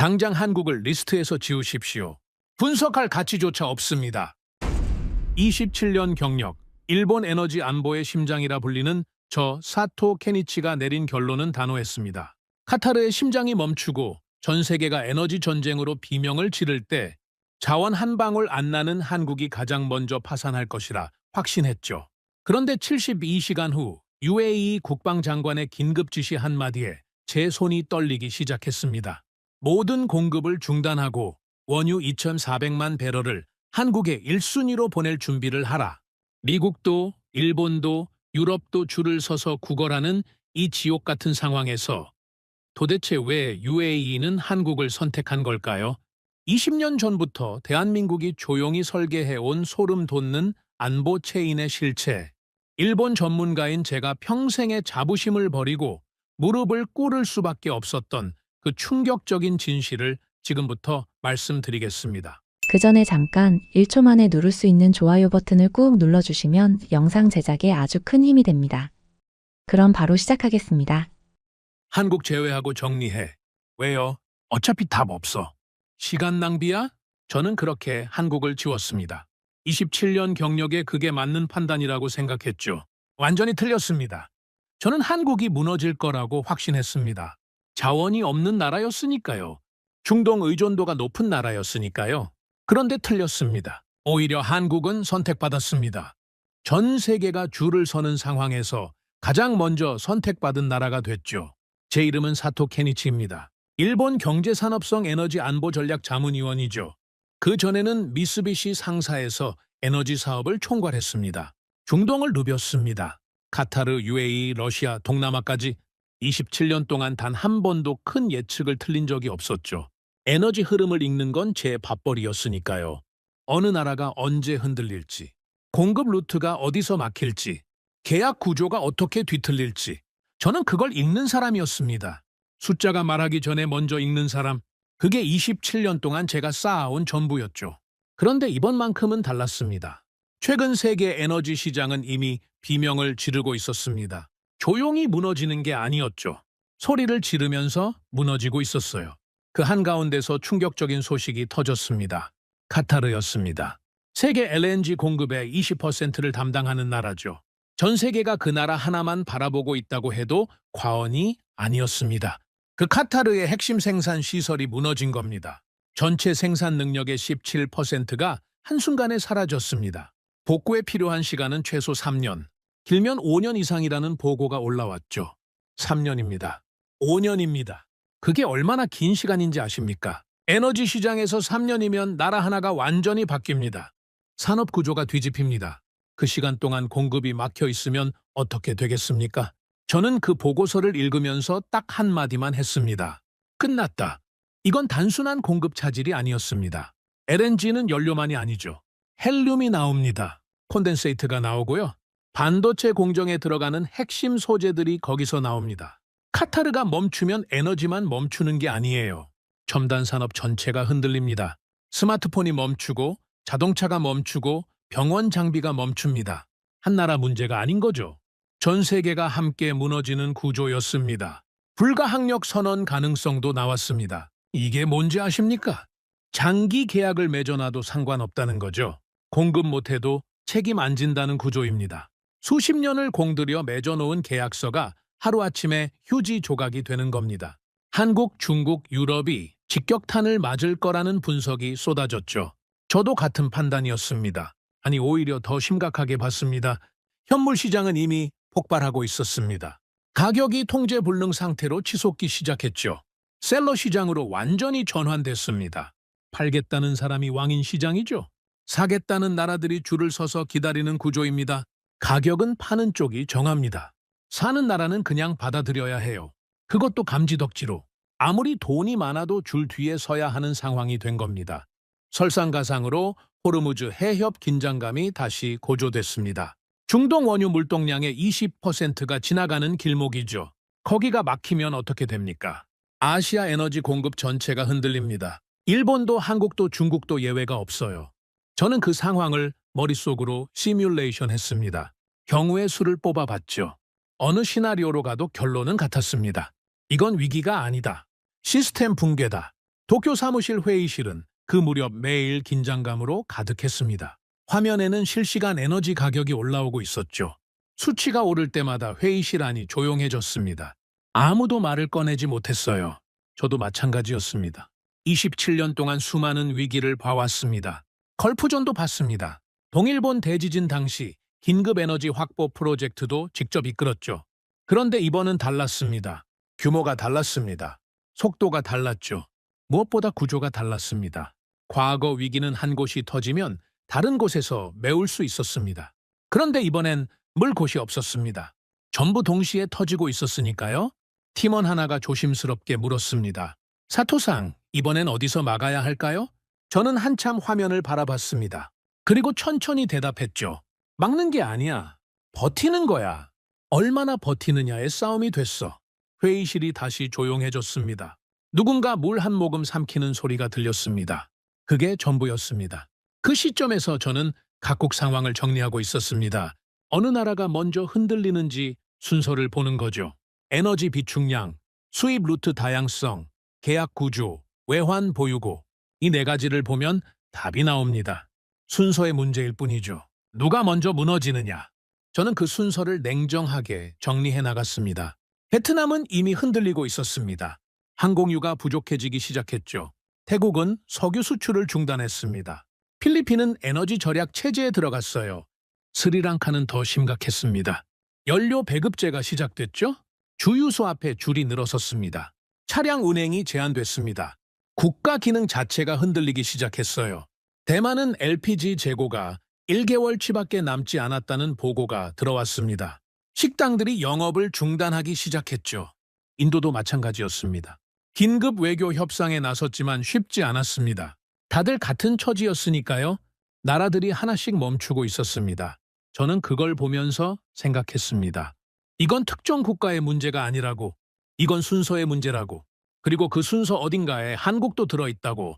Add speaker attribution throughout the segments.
Speaker 1: 당장 한국을 리스트에서 지우십시오. 분석할 가치조차 없습니다. 27년 경력, 일본 에너지 안보의 심장이라 불리는 저 사토 케니치가 내린 결론은 단호했습니다. 카타르의 심장이 멈추고 전 세계가 에너지 전쟁으로 비명을 지를 때 자원 한 방울 안 나는 한국이 가장 먼저 파산할 것이라 확신했죠. 그런데 72시간 후 UAE 국방장관의 긴급 지시 한마디에 제 손이 떨리기 시작했습니다. 모든 공급을 중단하고 원유 2,400만 배럴을 한국에 1순위로 보낼 준비를 하라. 미국도 일본도 유럽도 줄을 서서 구걸하는 이 지옥 같은 상황에서 도대체 왜 UAE는 한국을 선택한 걸까요? 20년 전부터 대한민국이 조용히 설계해온 소름 돋는 안보 체인의 실체. 일본 전문가인 제가 평생의 자부심을 버리고 무릎을 꿇을 수밖에 없었던 그 충격적인 진실을 지금부터 말씀드리겠습니다.
Speaker 2: 그 전에 잠깐 1초 만에 누를 수 있는 좋아요 버튼을 꾹 눌러주시면 영상 제작에 아주 큰 힘이 됩니다. 그럼 바로 시작하겠습니다.
Speaker 1: 한국 제외하고 정리해. 왜요? 어차피 답 없어. 시간 낭비야? 저는 그렇게 한국을 지웠습니다. 27년 경력에 그게 맞는 판단이라고 생각했죠. 완전히 틀렸습니다. 저는 한국이 무너질 거라고 확신했습니다. 자원이 없는 나라였으니까요. 중동 의존도가 높은 나라였으니까요. 그런데 틀렸습니다. 오히려 한국은 선택받았습니다. 전 세계가 줄을 서는 상황에서 가장 먼저 선택받은 나라가 됐죠. 제 이름은 사토 케니치입니다. 일본 경제산업성 에너지 안보 전략 자문위원이죠. 그 전에는 미쓰비시 상사에서 에너지 사업을 총괄했습니다. 중동을 누볐습니다. 카타르, UAE, 러시아, 동남아까지 27년 동안 단 한 번도 큰 예측을 틀린 적이 없었죠. 에너지 흐름을 읽는 건 제 밥벌이였으니까요. 어느 나라가 언제 흔들릴지, 공급 루트가 어디서 막힐지, 계약 구조가 어떻게 뒤틀릴지, 저는 그걸 읽는 사람이었습니다. 숫자가 말하기 전에 먼저 읽는 사람, 그게 27년 동안 제가 쌓아온 전부였죠. 그런데 이번만큼은 달랐습니다. 최근 세계 에너지 시장은 이미 비명을 지르고 있었습니다. 조용히 무너지는 게 아니었죠. 소리를 지르면서 무너지고 있었어요. 그 한가운데서 충격적인 소식이 터졌습니다. 카타르였습니다. 세계 LNG 공급의 20%를 담당하는 나라죠. 전 세계가 그 나라 하나만 바라보고 있다고 해도 과언이 아니었습니다. 그 카타르의 핵심 생산 시설이 무너진 겁니다. 전체 생산 능력의 17%가 한순간에 사라졌습니다. 복구에 필요한 시간은 최소 3년, 길면 5년 이상이라는 보고가 올라왔죠. 3년입니다. 5년입니다. 그게 얼마나 긴 시간인지 아십니까? 에너지 시장에서 3년이면 나라 하나가 완전히 바뀝니다. 산업 구조가 뒤집힙니다. 그 시간 동안 공급이 막혀 있으면 어떻게 되겠습니까? 저는 그 보고서를 읽으면서 딱 한마디만 했습니다. 끝났다. 이건 단순한 공급 차질이 아니었습니다. LNG는 연료만이 아니죠. 헬륨이 나옵니다. 콘덴세이트가 나오고요. 반도체 공정에 들어가는 핵심 소재들이 거기서 나옵니다. 카타르가 멈추면 에너지만 멈추는 게 아니에요. 첨단 산업 전체가 흔들립니다. 스마트폰이 멈추고 자동차가 멈추고 병원 장비가 멈춥니다. 한 나라 문제가 아닌 거죠. 전 세계가 함께 무너지는 구조였습니다. 불가항력 선언 가능성도 나왔습니다. 이게 뭔지 아십니까? 장기 계약을 맺어놔도 상관없다는 거죠. 공급 못해도 책임 안 진다는 구조입니다. 수십 년을 공들여 맺어놓은 계약서가 하루아침에 휴지 조각이 되는 겁니다. 한국, 중국, 유럽이 직격탄을 맞을 거라는 분석이 쏟아졌죠. 저도 같은 판단이었습니다. 아니, 오히려 더 심각하게 봤습니다. 현물 시장은 이미 폭발하고 있었습니다. 가격이 통제 불능 상태로 치솟기 시작했죠. 셀러 시장으로 완전히 전환됐습니다. 팔겠다는 사람이 왕인 시장이죠. 사겠다는 나라들이 줄을 서서 기다리는 구조입니다. 가격은 파는 쪽이 정합니다. 사는 나라는 그냥 받아들여야 해요. 그것도 감지덕지로. 아무리 돈이 많아도 줄 뒤에 서야 하는 상황이 된 겁니다. 설상가상으로 호르무즈 해협 긴장감이 다시 고조됐습니다. 중동 원유 물동량의 20%가 지나가는 길목이죠. 거기가 막히면 어떻게 됩니까? 아시아 에너지 공급 전체가 흔들립니다. 일본도 한국도 중국도 예외가 없어요. 저는 그 상황을 머릿속으로 시뮬레이션 했습니다. 경우의 수를 뽑아봤죠. 어느 시나리오로 가도 결론은 같았습니다. 이건 위기가 아니다. 시스템 붕괴다. 도쿄 사무실 회의실은 그 무렵 매일 긴장감으로 가득했습니다. 화면에는 실시간 에너지 가격이 올라오고 있었죠. 수치가 오를 때마다 회의실 안이 조용해졌습니다. 아무도 말을 꺼내지 못했어요. 저도 마찬가지였습니다. 27년 동안 수많은 위기를 봐왔습니다. 걸프전도 봤습니다. 동일본 대지진 당시 긴급 에너지 확보 프로젝트도 직접 이끌었죠. 그런데 이번은 달랐습니다. 규모가 달랐습니다. 속도가 달랐죠. 무엇보다 구조가 달랐습니다. 과거 위기는 한 곳이 터지면 다른 곳에서 메울 수 있었습니다. 그런데 이번엔 물 곳이 없었습니다. 전부 동시에 터지고 있었으니까요. 팀원 하나가 조심스럽게 물었습니다. 사토상, 이번엔 어디서 막아야 할까요? 저는 한참 화면을 바라봤습니다. 그리고 천천히 대답했죠. 막는 게 아니야. 버티는 거야. 얼마나 버티느냐의 싸움이 됐어. 회의실이 다시 조용해졌습니다. 누군가 물 한 모금 삼키는 소리가 들렸습니다. 그게 전부였습니다. 그 시점에서 저는 각국 상황을 정리하고 있었습니다. 어느 나라가 먼저 흔들리는지 순서를 보는 거죠. 에너지 비축량, 수입 루트 다양성, 계약 구조, 외환 보유고, 이 네 가지를 보면 답이 나옵니다. 순서의 문제일 뿐이죠. 누가 먼저 무너지느냐? 저는 그 순서를 냉정하게 정리해 나갔습니다. 베트남은 이미 흔들리고 있었습니다. 항공유가 부족해지기 시작했죠. 태국은 석유 수출을 중단했습니다. 필리핀은 에너지 절약 체제에 들어갔어요. 스리랑카는 더 심각했습니다. 연료 배급제가 시작됐죠? 주유소 앞에 줄이 늘어섰습니다. 차량 운행이 제한됐습니다. 국가 기능 자체가 흔들리기 시작했어요. 대만은 LPG 재고가 1개월치밖에 남지 않았다는 보고가 들어왔습니다. 식당들이 영업을 중단하기 시작했죠. 인도도 마찬가지였습니다. 긴급 외교 협상에 나섰지만 쉽지 않았습니다. 다들 같은 처지였으니까요. 나라들이 하나씩 멈추고 있었습니다. 저는 그걸 보면서 생각했습니다. 이건 특정 국가의 문제가 아니라고, 이건 순서의 문제라고, 그리고 그 순서 어딘가에 한국도 들어있다고.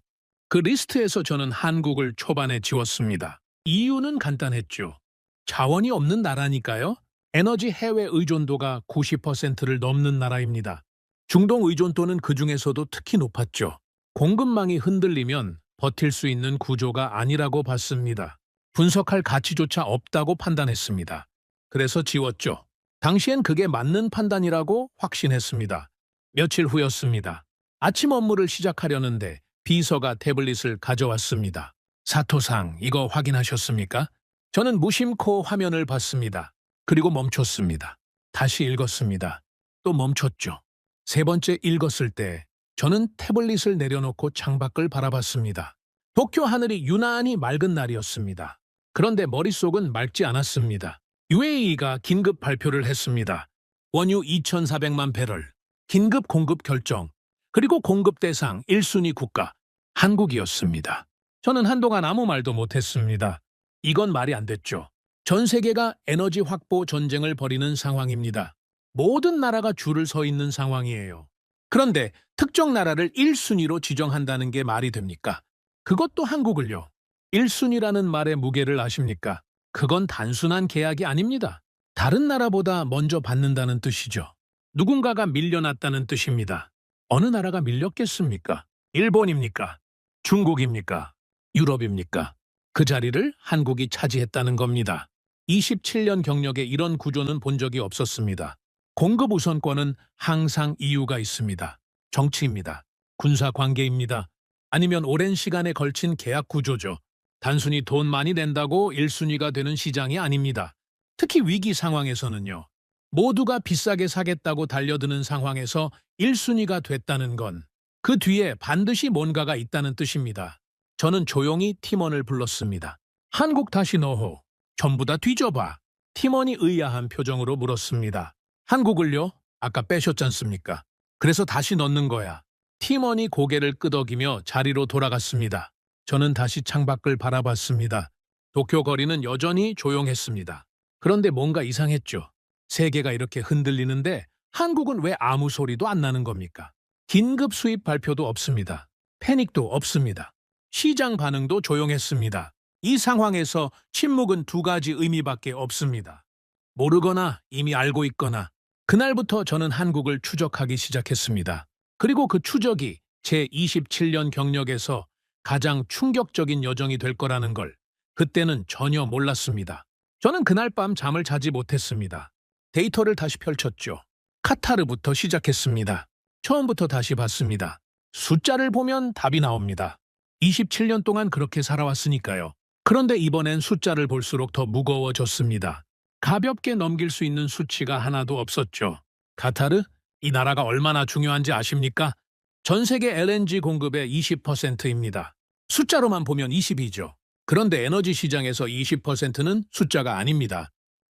Speaker 1: 그 리스트에서 저는 한국을 초반에 지웠습니다. 이유는 간단했죠. 자원이 없는 나라니까요. 에너지 해외 의존도가 90%를 넘는 나라입니다. 중동 의존도는 그 중에서도 특히 높았죠. 공급망이 흔들리면 버틸 수 있는 구조가 아니라고 봤습니다. 분석할 가치조차 없다고 판단했습니다. 그래서 지웠죠. 당시엔 그게 맞는 판단이라고 확신했습니다. 며칠 후였습니다. 아침 업무를 시작하려는데 비서가 태블릿을 가져왔습니다. 사토상, 이거 확인하셨습니까? 저는 무심코 화면을 봤습니다. 그리고 멈췄습니다. 다시 읽었습니다. 또 멈췄죠. 세 번째 읽었을 때 저는 태블릿을 내려놓고 창밖을 바라봤습니다. 도쿄 하늘이 유난히 맑은 날이었습니다. 그런데 머릿속은 맑지 않았습니다. UAE가 긴급 발표를 했습니다. 원유 2,400만 배럴, 긴급 공급 결정, 그리고 공급 대상 1순위 국가, 한국이었습니다. 저는 한동안 아무 말도 못했습니다. 이건 말이 안 됐죠. 전 세계가 에너지 확보 전쟁을 벌이는 상황입니다. 모든 나라가 줄을 서 있는 상황이에요. 그런데 특정 나라를 1순위로 지정한다는 게 말이 됩니까? 그것도 한국을요. 1순위라는 말의 무게를 아십니까? 그건 단순한 계약이 아닙니다. 다른 나라보다 먼저 받는다는 뜻이죠. 누군가가 밀려났다는 뜻입니다. 어느 나라가 밀렸겠습니까? 일본입니까? 중국입니까? 유럽입니까? 그 자리를 한국이 차지했다는 겁니다. 27년 경력에 이런 구조는 본 적이 없었습니다. 공급 우선권은 항상 이유가 있습니다. 정치입니다. 군사 관계입니다. 아니면 오랜 시간에 걸친 계약 구조죠. 단순히 돈 많이 낸다고 1순위가 되는 시장이 아닙니다. 특히 위기 상황에서는요. 모두가 비싸게 사겠다고 달려드는 상황에서 1순위가 됐다는 건 그 뒤에 반드시 뭔가가 있다는 뜻입니다. 저는 조용히 팀원을 불렀습니다. 한국 다시 넣어. 전부 다 뒤져봐. 팀원이 의아한 표정으로 물었습니다. 한국을요? 아까 빼셨잖습니까? 그래서 다시 넣는 거야. 팀원이 고개를 끄덕이며 자리로 돌아갔습니다. 저는 다시 창밖을 바라봤습니다. 도쿄 거리는 여전히 조용했습니다. 그런데 뭔가 이상했죠. 세계가 이렇게 흔들리는데 한국은 왜 아무 소리도 안 나는 겁니까? 긴급 수입 발표도 없습니다. 패닉도 없습니다. 시장 반응도 조용했습니다. 이 상황에서 침묵은 두 가지 의미밖에 없습니다. 모르거나 이미 알고 있거나. 그날부터 저는 한국을 추적하기 시작했습니다. 그리고 그 추적이 제 27년 경력에서 가장 충격적인 여정이 될 거라는 걸 그때는 전혀 몰랐습니다. 저는 그날 밤 잠을 자지 못했습니다. 데이터를 다시 펼쳤죠. 카타르부터 시작했습니다. 처음부터 다시 봤습니다. 숫자를 보면 답이 나옵니다. 27년 동안 그렇게 살아왔으니까요. 그런데 이번엔 숫자를 볼수록 더 무거워졌습니다. 가볍게 넘길 수 있는 수치가 하나도 없었죠. 카타르? 이 나라가 얼마나 중요한지 아십니까? 전 세계 LNG 공급의 20%입니다. 숫자로만 보면 20이죠. 그런데 에너지 시장에서 20%는 숫자가 아닙니다.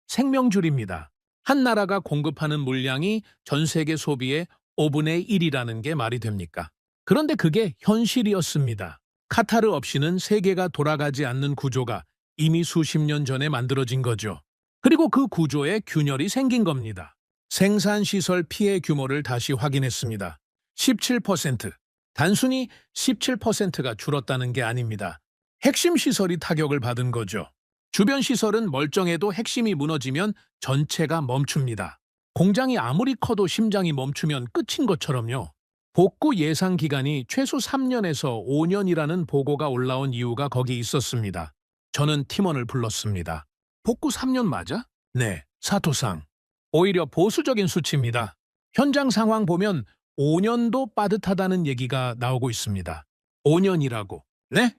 Speaker 1: 생명줄입니다. 한 나라가 공급하는 물량이 전 세계 소비의 5분의 1이라는 게 말이 됩니까? 그런데 그게 현실이었습니다. 카타르 없이는 세계가 돌아가지 않는 구조가 이미 수십 년 전에 만들어진 거죠. 그리고 그 구조에 균열이 생긴 겁니다. 생산시설 피해 규모를 다시 확인했습니다. 17%. 단순히 17%가 줄었다는 게 아닙니다. 핵심 시설이 타격을 받은 거죠. 주변 시설은 멀쩡해도 핵심이 무너지면 전체가 멈춥니다. 공장이 아무리 커도 심장이 멈추면 끝인 것처럼요. 복구 예상 기간이 최소 3년에서 5년이라는 보고가 올라온 이유가 거기 있었습니다. 저는 팀원을 불렀습니다. 복구 3년 맞아? 네, 사토상. 오히려 보수적인 수치입니다. 현장 상황 보면 5년도 빠듯하다는 얘기가 나오고 있습니다. 5년이라고. 네?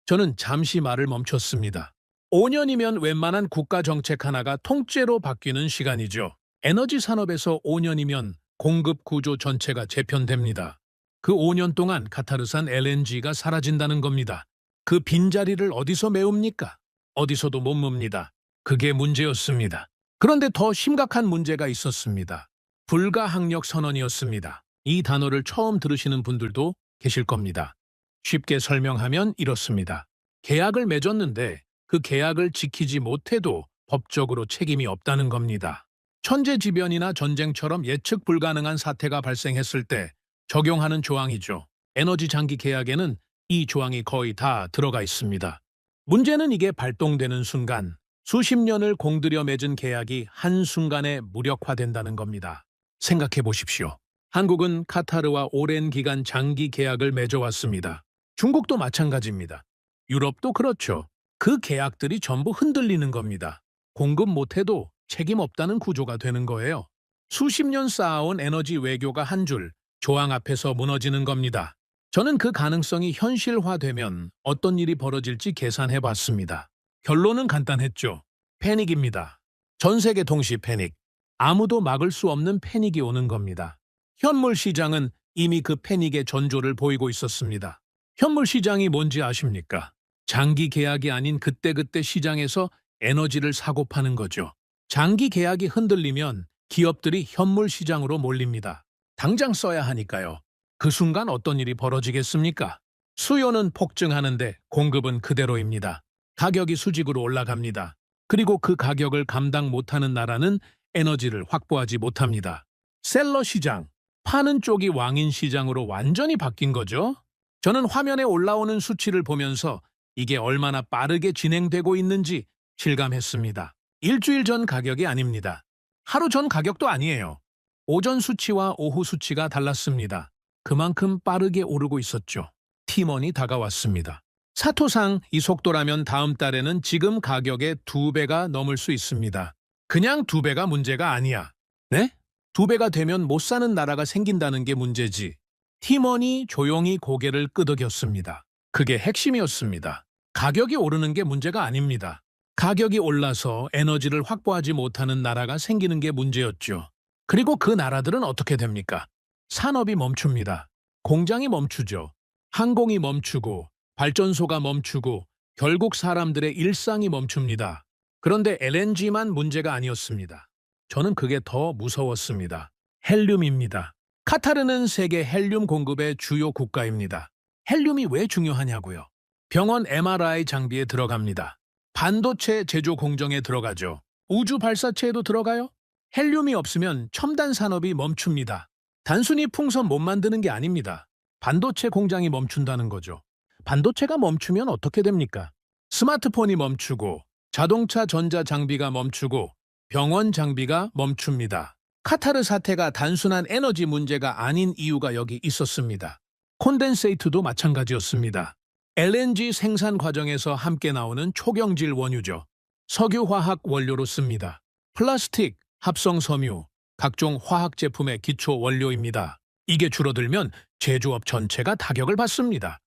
Speaker 1: 저는 잠시 말을 멈췄습니다. 5년이면 웬만한 국가 정책 하나가 통째로 바뀌는 시간이죠. 에너지 산업에서 5년이면 공급 구조 전체가 재편됩니다. 그 5년 동안 카타르산 LNG가 사라진다는 겁니다. 그 빈자리를 어디서 메웁니까? 어디서도 못 뭅니다. 그게 문제였습니다. 그런데 더 심각한 문제가 있었습니다. 불가항력 선언이었습니다. 이 단어를 처음 들으시는 분들도 계실 겁니다. 쉽게 설명하면 이렇습니다. 계약을 맺었는데 그 계약을 지키지 못해도 법적으로 책임이 없다는 겁니다. 천재지변이나 전쟁처럼 예측 불가능한 사태가 발생했을 때 적용하는 조항이죠. 에너지 장기 계약에는 이 조항이 거의 다 들어가 있습니다. 문제는 이게 발동되는 순간 수십 년을 공들여 맺은 계약이 한순간에 무력화된다는 겁니다. 생각해 보십시오. 한국은 카타르와 오랜 기간 장기 계약을 맺어왔습니다. 중국도 마찬가지입니다. 유럽도 그렇죠. 그 계약들이 전부 흔들리는 겁니다. 공급 못해도 책임 없다는 구조가 되는 거예요. 수십 년 쌓아온 에너지 외교가 한 줄 조항 앞에서 무너지는 겁니다. 저는 그 가능성이 현실화되면 어떤 일이 벌어질지 계산해 봤습니다. 결론은 간단했죠. 패닉입니다. 전 세계 동시 패닉. 아무도 막을 수 없는 패닉이 오는 겁니다. 현물 시장은 이미 그 패닉의 전조를 보이고 있었습니다. 현물 시장이 뭔지 아십니까? 장기 계약이 아닌 그때그때 시장에서 에너지를 사고 파는 거죠. 장기 계약이 흔들리면 기업들이 현물 시장으로 몰립니다. 당장 써야 하니까요. 그 순간 어떤 일이 벌어지겠습니까? 수요는 폭증하는데 공급은 그대로입니다. 가격이 수직으로 올라갑니다. 그리고 그 가격을 감당 못하는 나라는 에너지를 확보하지 못합니다. 셀러 시장, 파는 쪽이 왕인 시장으로 완전히 바뀐 거죠. 저는 화면에 올라오는 수치를 보면서 이게 얼마나 빠르게 진행되고 있는지 실감했습니다. 일주일 전 가격이 아닙니다. 하루 전 가격도 아니에요. 오전 수치와 오후 수치가 달랐습니다. 그만큼 빠르게 오르고 있었죠. 팀원이 다가왔습니다. 사토상 이 속도라면 다음 달에는 지금 가격의 2배가 넘을 수 있습니다. 그냥 2배가 문제가 아니야. 네? 2배가 되면 못 사는 나라가 생긴다는 게 문제지. 팀원이 조용히 고개를 끄덕였습니다. 그게 핵심이었습니다. 가격이 오르는 게 문제가 아닙니다. 가격이 올라서 에너지를 확보하지 못하는 나라가 생기는 게 문제였죠. 그리고 그 나라들은 어떻게 됩니까? 산업이 멈춥니다. 공장이 멈추죠. 항공이 멈추고 발전소가 멈추고 결국 사람들의 일상이 멈춥니다. 그런데 LNG만 문제가 아니었습니다. 저는 그게 더 무서웠습니다. 헬륨입니다. 카타르는 세계 헬륨 공급의 주요 국가입니다. 헬륨이 왜 중요하냐고요? 병원 MRI 장비에 들어갑니다. 반도체 제조 공정에 들어가죠. 우주 발사체에도 들어가요? 헬륨이 없으면 첨단 산업이 멈춥니다. 단순히 풍선 못 만드는 게 아닙니다. 반도체 공장이 멈춘다는 거죠. 반도체가 멈추면 어떻게 됩니까? 스마트폰이 멈추고 자동차 전자 장비가 멈추고 병원 장비가 멈춥니다. 카타르 사태가 단순한 에너지 문제가 아닌 이유가 여기 있었습니다. 콘덴세이트도 마찬가지였습니다. LNG 생산 과정에서 함께 나오는 초경질 원유죠. 석유화학 원료로 씁니다. 플라스틱, 합성섬유, 각종 화학 제품의 기초 원료입니다. 이게 줄어들면 제조업 전체가 타격을 받습니다.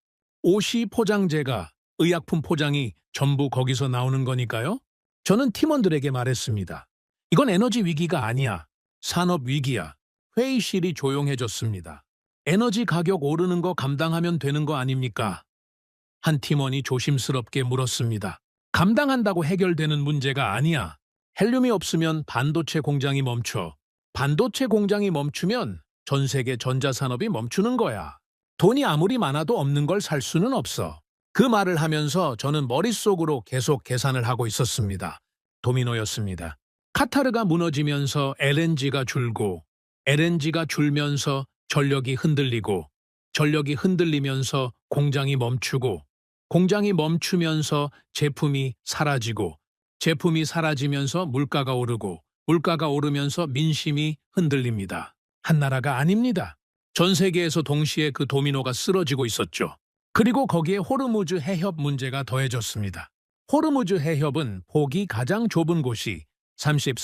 Speaker 1: 옷이 포장재가, 의약품 포장이 전부 거기서 나오는 거니까요. 저는 팀원들에게 말했습니다. 이건 에너지 위기가 아니야. 산업 위기야. 회의실이 조용해졌습니다. 에너지 가격 오르는 거 감당하면 되는 거 아닙니까? 한 팀원이 조심스럽게 물었습니다. 감당한다고 해결되는 문제가 아니야. 헬륨이 없으면 반도체 공장이 멈춰. 반도체 공장이 멈추면 전 세계 전자산업이 멈추는 거야. 돈이 아무리 많아도 없는 걸 살 수는 없어. 그 말을 하면서 저는 머릿속으로 계속 계산을 하고 있었습니다. 도미노였습니다. 카타르가 무너지면서 LNG가 줄고, LNG가 줄면서 전력이 흔들리고, 전력이 흔들리면서 공장이 멈추고, 공장이 멈추면서 제품이 사라지고, 제품이 사라지면서 물가가 오르고, 물가가 오르면서 민심이 흔들립니다. 한 나라가 아닙니다. 전 세계에서 동시에 그 도미노가 쓰러지고 있었죠. 그리고 거기에 호르무즈 해협 문제가 더해졌습니다. 호르무즈 해협은 폭이 가장 좁은 곳이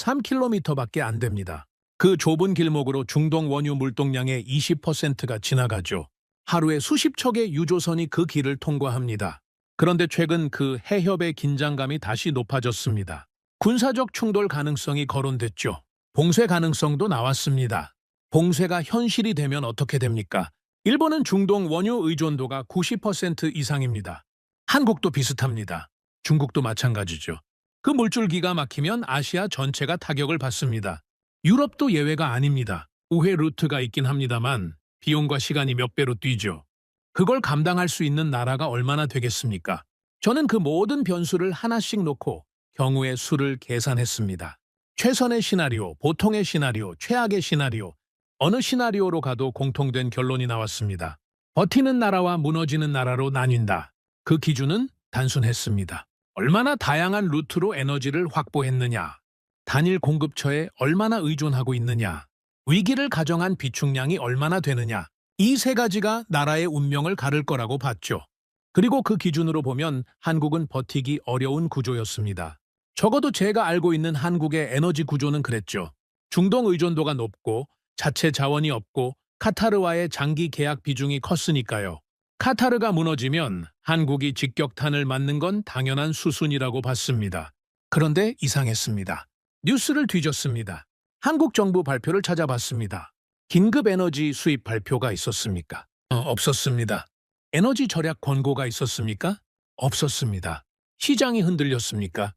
Speaker 1: 33km밖에 안 됩니다. 그 좁은 길목으로 중동 원유 물동량의 20%가 지나가죠. 하루에 수십 척의 유조선이 그 길을 통과합니다. 그런데 최근 그 해협의 긴장감이 다시 높아졌습니다. 군사적 충돌 가능성이 거론됐죠. 봉쇄 가능성도 나왔습니다. 봉쇄가 현실이 되면 어떻게 됩니까? 일본은 중동 원유 의존도가 90% 이상입니다. 한국도 비슷합니다. 중국도 마찬가지죠. 그 물줄기가 막히면 아시아 전체가 타격을 받습니다. 유럽도 예외가 아닙니다. 우회 루트가 있긴 합니다만 비용과 시간이 몇 배로 뛰죠. 그걸 감당할 수 있는 나라가 얼마나 되겠습니까? 저는 그 모든 변수를 하나씩 놓고 경우의 수를 계산했습니다. 최선의 시나리오, 보통의 시나리오, 최악의 시나리오, 어느 시나리오로 가도 공통된 결론이 나왔습니다. 버티는 나라와 무너지는 나라로 나뉜다. 그 기준은 단순했습니다. 얼마나 다양한 루트로 에너지를 확보했느냐, 단일 공급처에 얼마나 의존하고 있느냐, 위기를 가정한 비축량이 얼마나 되느냐, 이 세 가지가 나라의 운명을 가를 거라고 봤죠. 그리고 그 기준으로 보면 한국은 버티기 어려운 구조였습니다. 적어도 제가 알고 있는 한국의 에너지 구조는 그랬죠. 중동 의존도가 높고 자체 자원이 없고 카타르와의 장기 계약 비중이 컸으니까요. 카타르가 무너지면 한국이 직격탄을 맞는 건 당연한 수순이라고 봤습니다. 그런데 이상했습니다. 뉴스를 뒤졌습니다. 한국 정부 발표를 찾아봤습니다. 긴급 에너지 수입 발표가 있었습니까? 없었습니다. 에너지 절약 권고가 있었습니까? 없었습니다. 시장이 흔들렸습니까?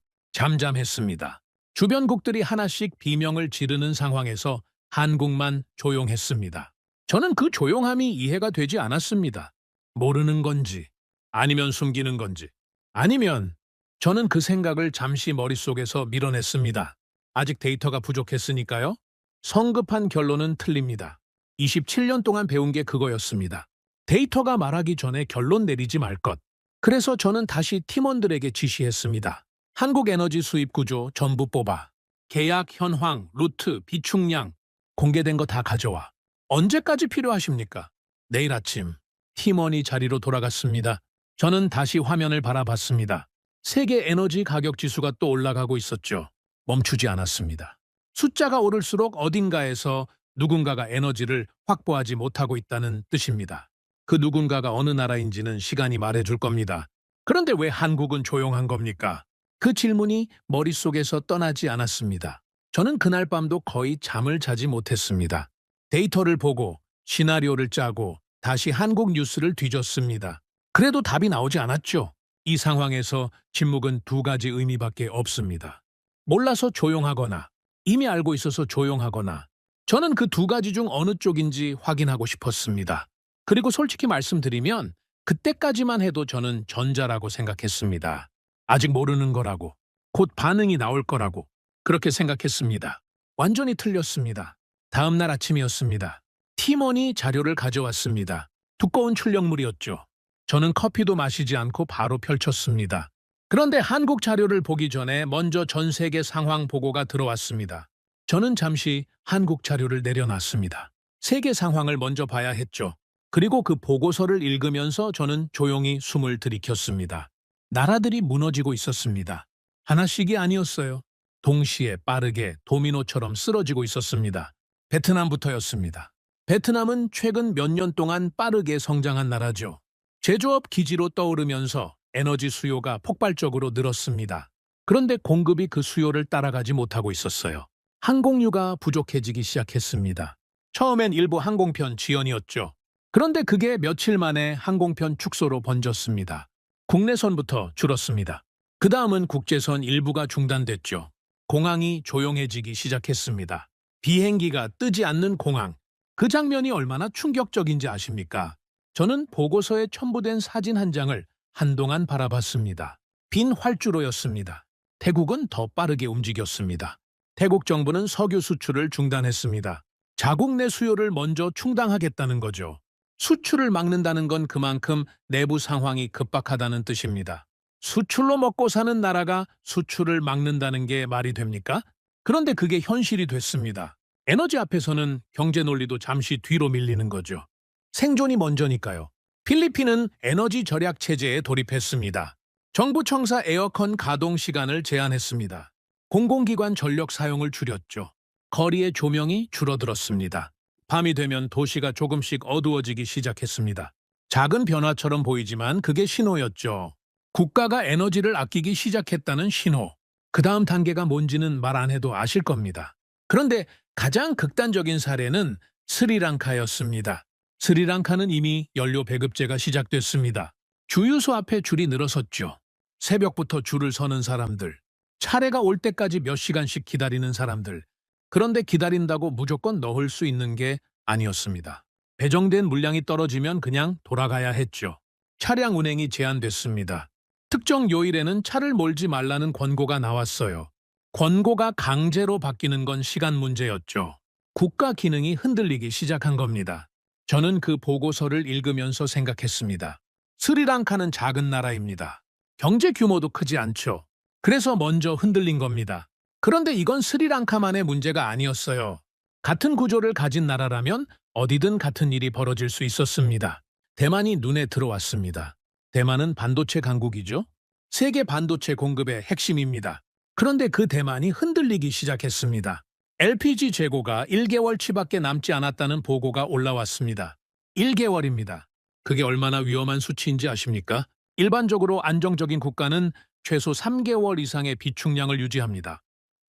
Speaker 1: 잠잠했습니다. 주변국들이 하나씩 비명을 지르는 상황에서 한국만 조용했습니다. 저는 그 조용함이 이해가 되지 않았습니다. 모르는 건지, 아니면 숨기는 건지, 아니면 저는 그 생각을 잠시 머릿속에서 밀어냈습니다. 아직 데이터가 부족했으니까요. 성급한 결론은 틀립니다. 27년 동안 배운 게 그거였습니다. 데이터가 말하기 전에 결론 내리지 말 것. 그래서 저는 다시 팀원들에게 지시했습니다. 한국 에너지 수입 구조 전부 뽑아. 계약 현황, 루트, 비축량, 공개된 거 다 가져와. 언제까지 필요하십니까? 내일 아침. 팀원이 자리로 돌아갔습니다. 저는 다시 화면을 바라봤습니다. 세계 에너지 가격 지수가 또 올라가고 있었죠. 멈추지 않았습니다. 숫자가 오를수록 어딘가에서 누군가가 에너지를 확보하지 못하고 있다는 뜻입니다. 그 누군가가 어느 나라인지는 시간이 말해줄 겁니다. 그런데 왜 한국은 조용한 겁니까? 그 질문이 머릿속에서 떠나지 않았습니다. 저는 그날 밤도 거의 잠을 자지 못했습니다. 데이터를 보고 시나리오를 짜고 다시 한국 뉴스를 뒤졌습니다. 그래도 답이 나오지 않았죠. 이 상황에서 침묵은 두 가지 의미밖에 없습니다. 몰라서 조용하거나 이미 알고 있어서 조용하거나 저는 그 두 가지 중 어느 쪽인지 확인하고 싶었습니다. 그리고 솔직히 말씀드리면 그때까지만 해도 저는 전자라고 생각했습니다. 아직 모르는 거라고, 곧 반응이 나올 거라고 그렇게 생각했습니다. 완전히 틀렸습니다. 다음 날 아침이었습니다. 팀원이 자료를 가져왔습니다. 두꺼운 출력물이었죠. 저는 커피도 마시지 않고 바로 펼쳤습니다. 그런데 한국 자료를 보기 전에 먼저 전 세계 상황 보고가 들어왔습니다. 저는 잠시 한국 자료를 내려놨습니다. 세계 상황을 먼저 봐야 했죠. 그리고 그 보고서를 읽으면서 저는 조용히 숨을 들이켰습니다. 나라들이 무너지고 있었습니다. 하나씩이 아니었어요. 동시에 빠르게 도미노처럼 쓰러지고 있었습니다. 베트남부터였습니다. 베트남은 최근 몇 년 동안 빠르게 성장한 나라죠. 제조업 기지로 떠오르면서 에너지 수요가 폭발적으로 늘었습니다. 그런데 공급이 그 수요를 따라가지 못하고 있었어요. 항공유가 부족해지기 시작했습니다. 처음엔 일부 항공편 지연이었죠. 그런데 그게 며칠 만에 항공편 축소로 번졌습니다. 국내선부터 줄었습니다. 그 다음은 국제선 일부가 중단됐죠. 공항이 조용해지기 시작했습니다. 비행기가 뜨지 않는 공항. 그 장면이 얼마나 충격적인지 아십니까? 저는 보고서에 첨부된 사진 한 장을 한동안 바라봤습니다. 빈 활주로였습니다. 태국은 더 빠르게 움직였습니다. 태국 정부는 석유 수출을 중단했습니다. 자국 내 수요를 먼저 충당하겠다는 거죠. 수출을 막는다는 건 그만큼 내부 상황이 급박하다는 뜻입니다. 수출로 먹고 사는 나라가 수출을 막는다는 게 말이 됩니까? 그런데 그게 현실이 됐습니다. 에너지 앞에서는 경제 논리도 잠시 뒤로 밀리는 거죠. 생존이 먼저니까요. 필리핀은 에너지 절약 체제에 돌입했습니다. 정부 청사 에어컨 가동 시간을 제한했습니다. 공공기관 전력 사용을 줄였죠. 거리의 조명이 줄어들었습니다. 밤이 되면 도시가 조금씩 어두워지기 시작했습니다. 작은 변화처럼 보이지만 그게 신호였죠. 국가가 에너지를 아끼기 시작했다는 신호. 그 다음 단계가 뭔지는 말 안 해도 아실 겁니다. 그런데 가장 극단적인 사례는 스리랑카였습니다. 스리랑카는 이미 연료 배급제가 시작됐습니다. 주유소 앞에 줄이 늘어섰죠. 새벽부터 줄을 서는 사람들, 차례가 올 때까지 몇 시간씩 기다리는 사람들. 그런데 기다린다고 무조건 넣을 수 있는 게 아니었습니다. 배정된 물량이 떨어지면 그냥 돌아가야 했죠. 차량 운행이 제한됐습니다. 특정 요일에는 차를 몰지 말라는 권고가 나왔어요. 권고가 강제로 바뀌는 건 시간 문제였죠. 국가 기능이 흔들리기 시작한 겁니다. 저는 그 보고서를 읽으면서 생각했습니다. 스리랑카는 작은 나라입니다. 경제 규모도 크지 않죠. 그래서 먼저 흔들린 겁니다. 그런데 이건 스리랑카만의 문제가 아니었어요. 같은 구조를 가진 나라라면 어디든 같은 일이 벌어질 수 있었습니다. 대만이 눈에 들어왔습니다. 대만은 반도체 강국이죠. 세계 반도체 공급의 핵심입니다. 그런데 그 대만이 흔들리기 시작했습니다. LPG 재고가 1개월치밖에 남지 않았다는 보고가 올라왔습니다. 1개월입니다. 그게 얼마나 위험한 수치인지 아십니까? 일반적으로 안정적인 국가는 최소 3개월 이상의 비축량을 유지합니다.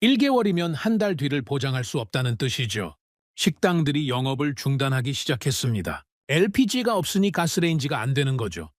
Speaker 1: 1개월이면 한 달 뒤를 보장할 수 없다는 뜻이죠. 식당들이 영업을 중단하기 시작했습니다. LPG가 없으니 가스레인지가 안 되는 거죠.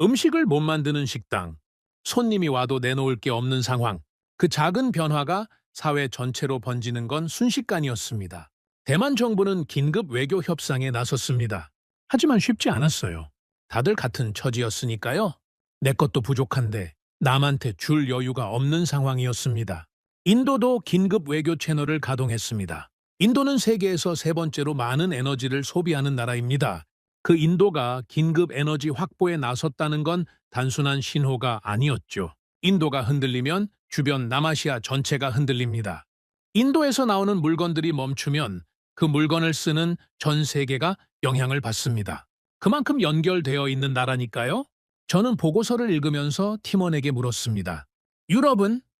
Speaker 1: 음식을 못 만드는 식당, 손님이 와도 내놓을 게 없는 상황. 그 작은 변화가 사회 전체로 번지는 건 순식간이었습니다. 대만 정부는 긴급 외교 협상에 나섰습니다. 하지만 쉽지 않았어요. 다들 같은 처지였으니까요. 내 것도 부족한데 남한테 줄 여유가 없는 상황이었습니다. 인도도 긴급 외교 채널을 가동했습니다. 인도는 세계에서 세 번째로 많은 에너지를 소비하는 나라입니다. 그 인도가 긴급 에너지 확보에 나섰다는 건 단순한 신호가 아니었죠. 인도가 흔들리면 주변 남아시아 전체가 흔들립니다. 인도에서 나오는 물건들이 멈추면 그 물건을 쓰는 전 세계가 영향을 받습니다. 그만큼 연결되어 있는 나라니까요. 저는 보고서를 읽으면서 팀원에게 물었습니다.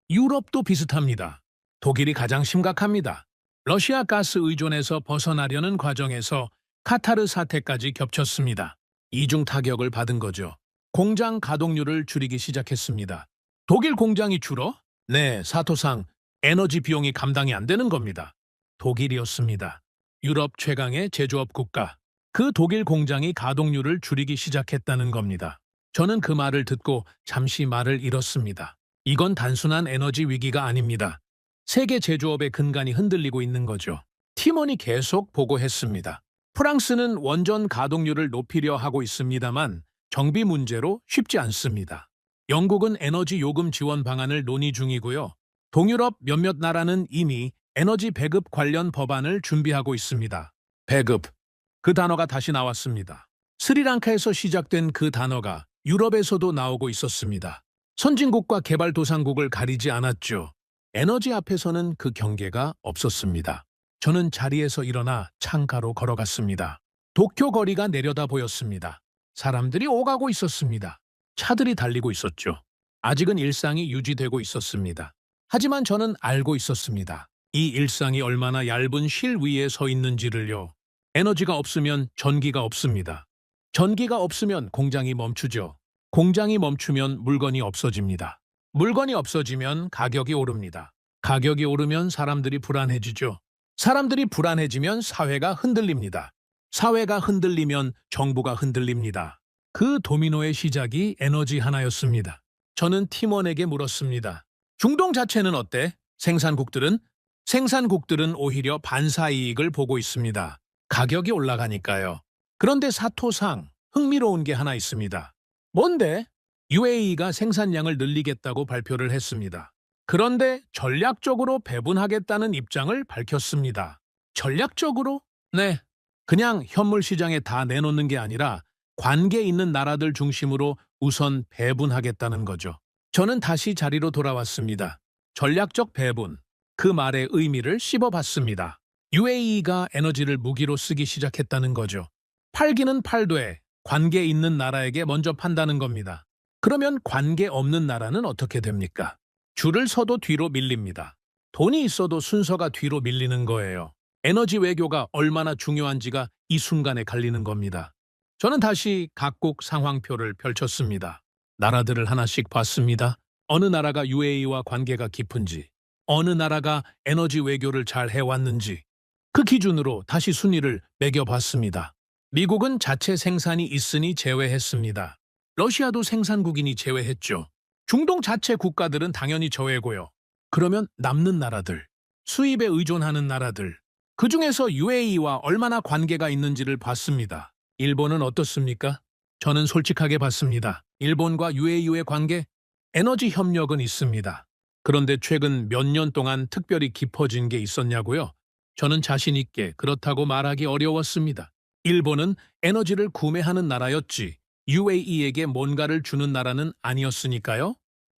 Speaker 1: 유럽도 비슷합니다. 독일이 가장 심각합니다. 러시아 가스 의존에서 벗어나려는 과정에서 카타르 사태까지 겹쳤습니다. 이중 타격을 받은 거죠. 공장 가동률을 줄이기 시작했습니다. 독일 공장이 줄어? 네, 사토상 에너지 비용이 감당이 안 되는 겁니다. 독일이었습니다. 유럽 최강의 제조업 국가. 그 독일 공장이 가동률을 줄이기 시작했다는 겁니다. 저는 그 말을 듣고 잠시 말을 잃었습니다. 이건 단순한 에너지 위기가 아닙니다. 세계 제조업의 근간이 흔들리고 있는 거죠. 팀원이 계속 보고했습니다. 프랑스는 원전 가동률을 높이려 하고 있습니다만 정비 문제로 쉽지 않습니다. 영국은 에너지 요금 지원 방안을 논의 중이고요. 동유럽 몇몇 나라는 이미 에너지 배급 관련 법안을 준비하고 있습니다. 배급. 그 단어가 다시 나왔습니다. 스리랑카에서 시작된 그 단어가 유럽에서도 나오고 있었습니다. 선진국과 개발도상국을 가리지 않았죠. 에너지 앞에서는 그 경계가 없었습니다. 저는 자리에서 일어나 창가로 걸어갔습니다. 도쿄 거리가 내려다 보였습니다. 사람들이 오가고 있었습니다. 차들이 달리고 있었죠. 아직은 일상이 유지되고 있었습니다. 하지만 저는 알고 있었습니다. 이 일상이 얼마나 얇은 실 위에 서 있는지를요. 에너지가 없으면 전기가 없습니다. 전기가 없으면 공장이 멈추죠. 공장이 멈추면 물건이 없어집니다. 물건이 없어지면 가격이 오릅니다. 가격이 오르면 사람들이 불안해지죠. 사람들이 불안해지면 사회가 흔들립니다. 사회가 흔들리면 정부가 흔들립니다. 그 도미노의 시작이 에너지 하나였습니다. 저는 팀원에게 물었습니다. 중동 자체는 어때? 생산국들은 오히려 반사이익을 보고 있습니다. 가격이 올라가니까요. 그런데 사토상, 흥미로운 게 하나 있습니다. 뭔데? UAE가 생산량을 늘리겠다고 발표를 했습니다. 그런데 전략적으로 배분하겠다는 입장을 밝혔습니다. 전략적으로? 네. 그냥 현물 시장에 다 내놓는 게 아니라 관계 있는 나라들 중심으로 우선 배분하겠다는 거죠. 저는 다시 자리로 돌아왔습니다. 전략적 배분. 그 말의 의미를 씹어봤습니다. UAE가 에너지를 무기로 쓰기 시작했다는 거죠. 팔기는 팔되 관계 있는 나라에게 먼저 판다는 겁니다. 그러면 관계 없는 나라는 어떻게 됩니까? 줄을 서도 뒤로 밀립니다. 돈이 있어도 순서가 뒤로 밀리는 거예요. 에너지 외교가 얼마나 중요한지가 이 순간에 갈리는 겁니다. 저는 다시 각국 상황표를 펼쳤습니다. 나라들을 하나씩 봤습니다. 어느 나라가 UAE와 관계가 깊은지, 어느 나라가 에너지 외교를 잘 해왔는지, 그 기준으로 다시 순위를 매겨봤습니다. 미국은 자체 생산이 있으니 제외했습니다. 러시아도 생산국이니 제외했죠. 중동 자체 국가들은 당연히 저외고요. 그러면 남는 나라들, 수입에 의존하는 나라들, 그 중에서 UAE와 얼마나 관계가 있는지를 봤습니다. 일본은 어떻습니까? 저는 솔직하게 봤습니다. 일본과 UAE의 관계, 에너지 협력은 있습니다. 그런데 최근 몇 년 동안 특별히 깊어진 게 있었냐고요? 저는 자신 있게 그렇다고 말하기 어려웠습니다. 일본은 에너지를 구매하는 나라였지 UAE에게 뭔가를 주는 나라는 아니었으니까요.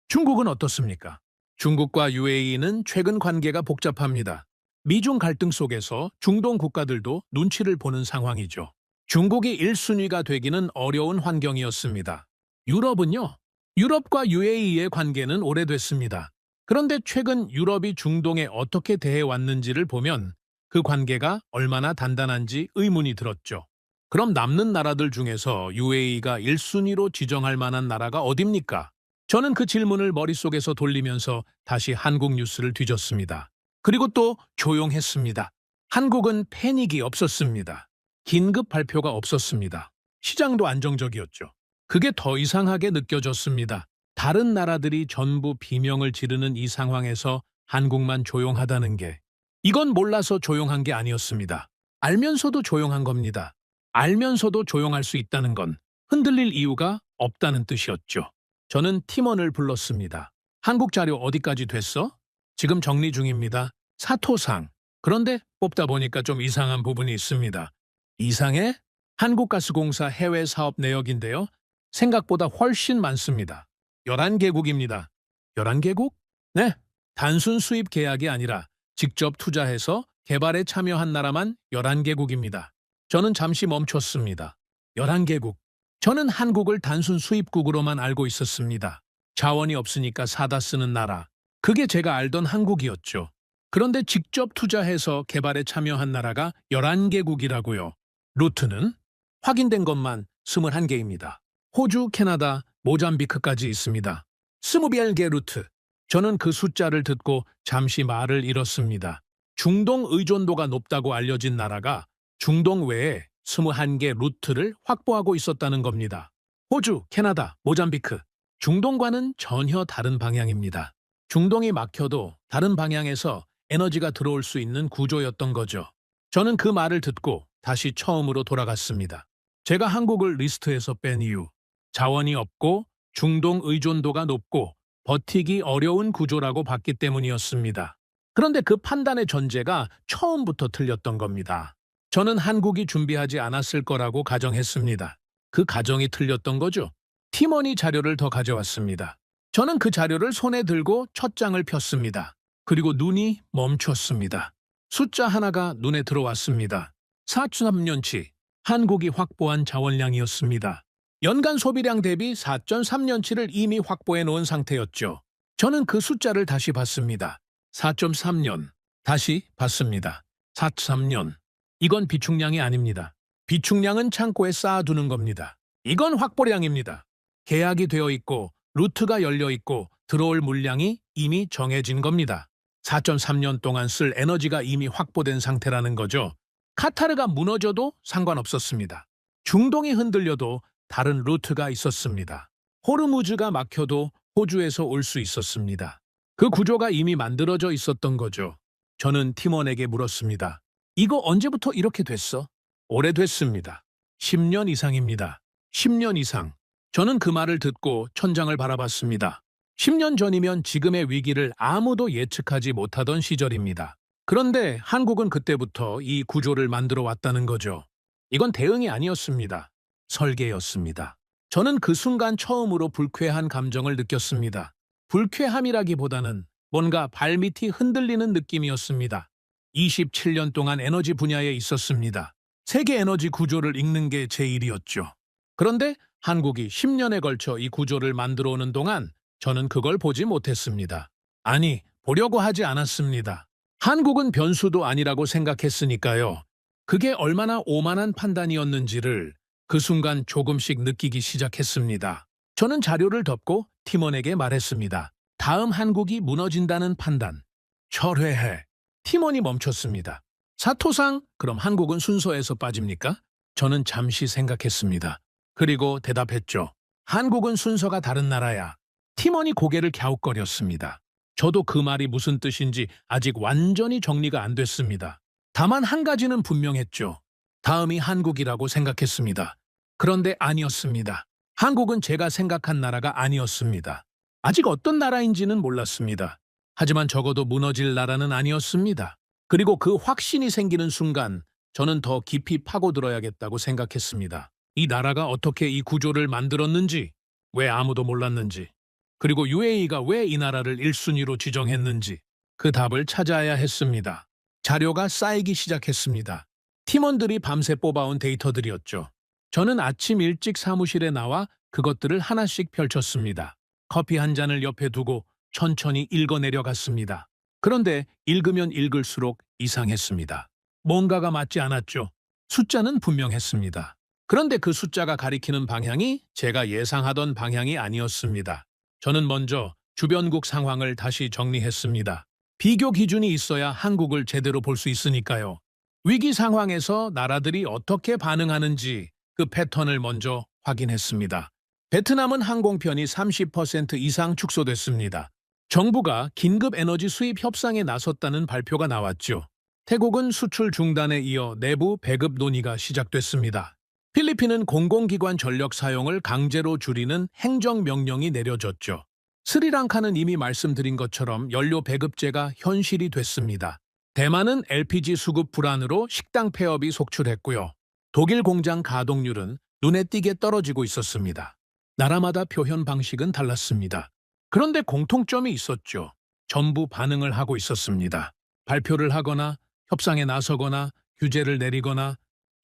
Speaker 1: 중국은 어떻습니까? 중국과 UAE는 최근 관계가 복잡합니다. 미중 갈등 속에서 중동 국가들도 눈치를 보는 상황이죠. 중국이 1순위가 되기는 어려운 환경이었습니다. 유럽은요? 유럽과 UAE의 관계는 오래됐습니다. 그런데 최근 유럽이 중동에 어떻게 대해왔는지를 보면 그 관계가 얼마나 단단한지 의문이 들었죠. 그럼 남는 나라들 중에서 UAE가 1순위로 지정할 만한 나라가 어딥니까? 저는 그 질문을 머릿속에서 돌리면서 다시 한국 뉴스를 뒤졌습니다. 그리고 또 조용했습니다. 한국은 패닉이 없었습니다. 긴급 발표가 없었습니다. 시장도 안정적이었죠. 그게 더 이상하게 느껴졌습니다. 다른 나라들이 전부 비명을 지르는 이 상황에서 한국만 조용하다는 게, 이건 몰라서 조용한 게 아니었습니다. 알면서도 조용한 겁니다. 알면서도 조용할 수 있다는 건 흔들릴 이유가 없다는 뜻이었죠. 저는 팀원을 불렀습니다. 한국 자료 어디까지 됐어? 지금 정리 중입니다. 사토상. 그런데 뽑다 보니까 좀 이상한 부분이 있습니다. 이상해? 한국가스공사 해외 사업 내역인데요. 생각보다 훨씬 많습니다. 11개국입니다. 11개국? 네. 단순 수입 계약이 아니라 직접 투자해서 개발에 참여한 나라만 11개국입니다. 저는 잠시 멈췄습니다. 11개국. 저는 한국을 단순 수입국으로만 알고 있었습니다. 자원이 없으니까 사다 쓰는 나라. 그게 제가 알던 한국이었죠. 그런데 직접 투자해서 개발에 참여한 나라가 11개국이라고요. 루트는 확인된 것만 21개입니다. 호주, 캐나다, 모잠비크까지 있습니다. 21개 루트. 저는 그 숫자를 듣고 잠시 말을 잃었습니다. 중동 의존도가 높다고 알려진 나라가 중동 외에 21개 루트를 확보하고 있었다는 겁니다. 호주, 캐나다, 모잠비크. 중동과는 전혀 다른 방향입니다. 중동이 막혀도 다른 방향에서 에너지가 들어올 수 있는 구조였던 거죠. 저는 그 말을 듣고 다시 처음으로 돌아갔습니다. 제가 한국을 리스트에서 뺀 이유. 자원이 없고 중동 의존도가 높고 버티기 어려운 구조라고 봤기 때문이었습니다. 그런데 그 판단의 전제가 처음부터 틀렸던 겁니다. 저는 한국이 준비하지 않았을 거라고 가정했습니다. 그 가정이 틀렸던 거죠. 팀원이 자료를 더 가져왔습니다. 저는 그 자료를 손에 들고 첫 장을 폈습니다. 그리고 눈이 멈췄습니다. 숫자 하나가 눈에 들어왔습니다. 43년치. 한국이 확보한 자원량이었습니다. 연간 소비량 대비 4.3년치를 이미 확보해 놓은 상태였죠. 저는 그 숫자를 다시 봤습니다. 4.3년. 다시 봤습니다. 4.3년. 이건 비축량이 아닙니다. 비축량은 창고에 쌓아두는 겁니다. 이건 확보량입니다. 계약이 되어 있고 루트가 열려 있고 들어올 물량이 이미 정해진 겁니다. 4.3년 동안 쓸 에너지가 이미 확보된 상태라는 거죠. 카타르가 무너져도 상관없었습니다. 중동이 흔들려도 다른 루트가 있었습니다. 호르무즈가 막혀도 호주에서 올 수 있었습니다. 그 구조가 이미 만들어져 있었던 거죠. 저는 팀원에게 물었습니다. 이거 언제부터 이렇게 됐어? 오래됐습니다. 10년 이상입니다. 10년 이상. 저는 그 말을 듣고 천장을 바라봤습니다. 10년 전이면 지금의 위기를 아무도 예측하지 못하던 시절입니다. 그런데 한국은 그때부터 이 구조를 만들어 왔다는 거죠. 이건 대응이 아니었습니다. 설계였습니다. 저는 그 순간 처음으로 불쾌한 감정을 느꼈습니다. 불쾌함이라기보다는 뭔가 발밑이 흔들리는 느낌이었습니다. 27년 동안 에너지 분야에 있었습니다. 세계 에너지 구조를 읽는 게 제 일이었죠. 그런데 한국이 10년에 걸쳐 이 구조를 만들어 오는 동안 저는 그걸 보지 못했습니다. 아니, 보려고 하지 않았습니다. 한국은 변수도 아니라고 생각했으니까요. 그게 얼마나 오만한 판단이었는지를 그 순간 조금씩 느끼기 시작했습니다. 저는 자료를 덮고 팀원에게 말했습니다. 다음 한국이 무너진다는 판단. 철회해. 팀원이 멈췄습니다. 사토상, 그럼 한국은 순서에서 빠집니까? 저는 잠시 생각했습니다. 그리고 대답했죠. 한국은 순서가 다른 나라야. 팀원이 고개를 갸웃거렸습니다. 저도 그 말이 무슨 뜻인지 아직 완전히 정리가 안 됐습니다. 다만 한 가지는 분명했죠. 다음이 한국이라고 생각했습니다. 그런데 아니었습니다. 한국은 제가 생각한 나라가 아니었습니다. 아직 어떤 나라인지는 몰랐습니다. 하지만 적어도 무너질 나라는 아니었습니다. 그리고 그 확신이 생기는 순간 저는 더 깊이 파고들어야겠다고 생각했습니다. 이 나라가 어떻게 이 구조를 만들었는지, 왜 아무도 몰랐는지, 그리고 UAE가 왜 이 나라를 1순위로 지정했는지 그 답을 찾아야 했습니다. 자료가 쌓이기 시작했습니다. 팀원들이 밤새 뽑아온 데이터들이었죠. 저는 아침 일찍 사무실에 나와 그것들을 하나씩 펼쳤습니다. 커피 한 잔을 옆에 두고 천천히 읽어내려갔습니다. 그런데 읽으면 읽을수록 이상했습니다. 뭔가가 맞지 않았죠. 숫자는 분명했습니다. 그런데 그 숫자가 가리키는 방향이 제가 예상하던 방향이 아니었습니다. 저는 먼저 주변국 상황을 다시 정리했습니다. 비교 기준이 있어야 한국을 제대로 볼 수 있으니까요. 위기 상황에서 나라들이 어떻게 반응하는지 그 패턴을 먼저 확인했습니다. 베트남은 항공편이 30% 이상 축소됐습니다. 정부가 긴급 에너지 수입 협상에 나섰다는 발표가 나왔죠. 태국은 수출 중단에 이어 내부 배급 논의가 시작됐습니다. 필리핀은 공공기관 전력 사용을 강제로 줄이는 행정명령이 내려졌죠. 스리랑카는 이미 말씀드린 것처럼 연료 배급제가 현실이 됐습니다. 대만은 LPG 수급 불안으로 식당 폐업이 속출했고요. 독일 공장 가동률은 눈에 띄게 떨어지고 있었습니다. 나라마다 표현 방식은 달랐습니다. 그런데 공통점이 있었죠. 전부 반응을 하고 있었습니다. 발표를 하거나 협상에 나서거나 규제를 내리거나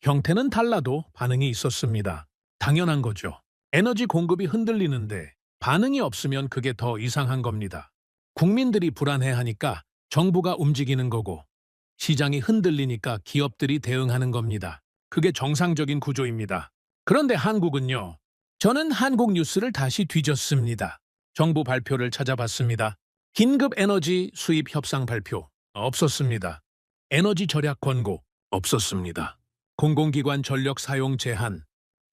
Speaker 1: 형태는 달라도 반응이 있었습니다. 당연한 거죠. 에너지 공급이 흔들리는데 반응이 없으면 그게 더 이상한 겁니다. 국민들이 불안해하니까 정부가 움직이는 거고 시장이 흔들리니까 기업들이 대응하는 겁니다. 그게 정상적인 구조입니다. 그런데 한국은요. 저는 한국 뉴스를 다시 뒤졌습니다. 정부 발표를 찾아봤습니다. 긴급 에너지 수입 협상 발표 없었습니다. 에너지 절약 권고 없었습니다. 공공기관 전력 사용 제한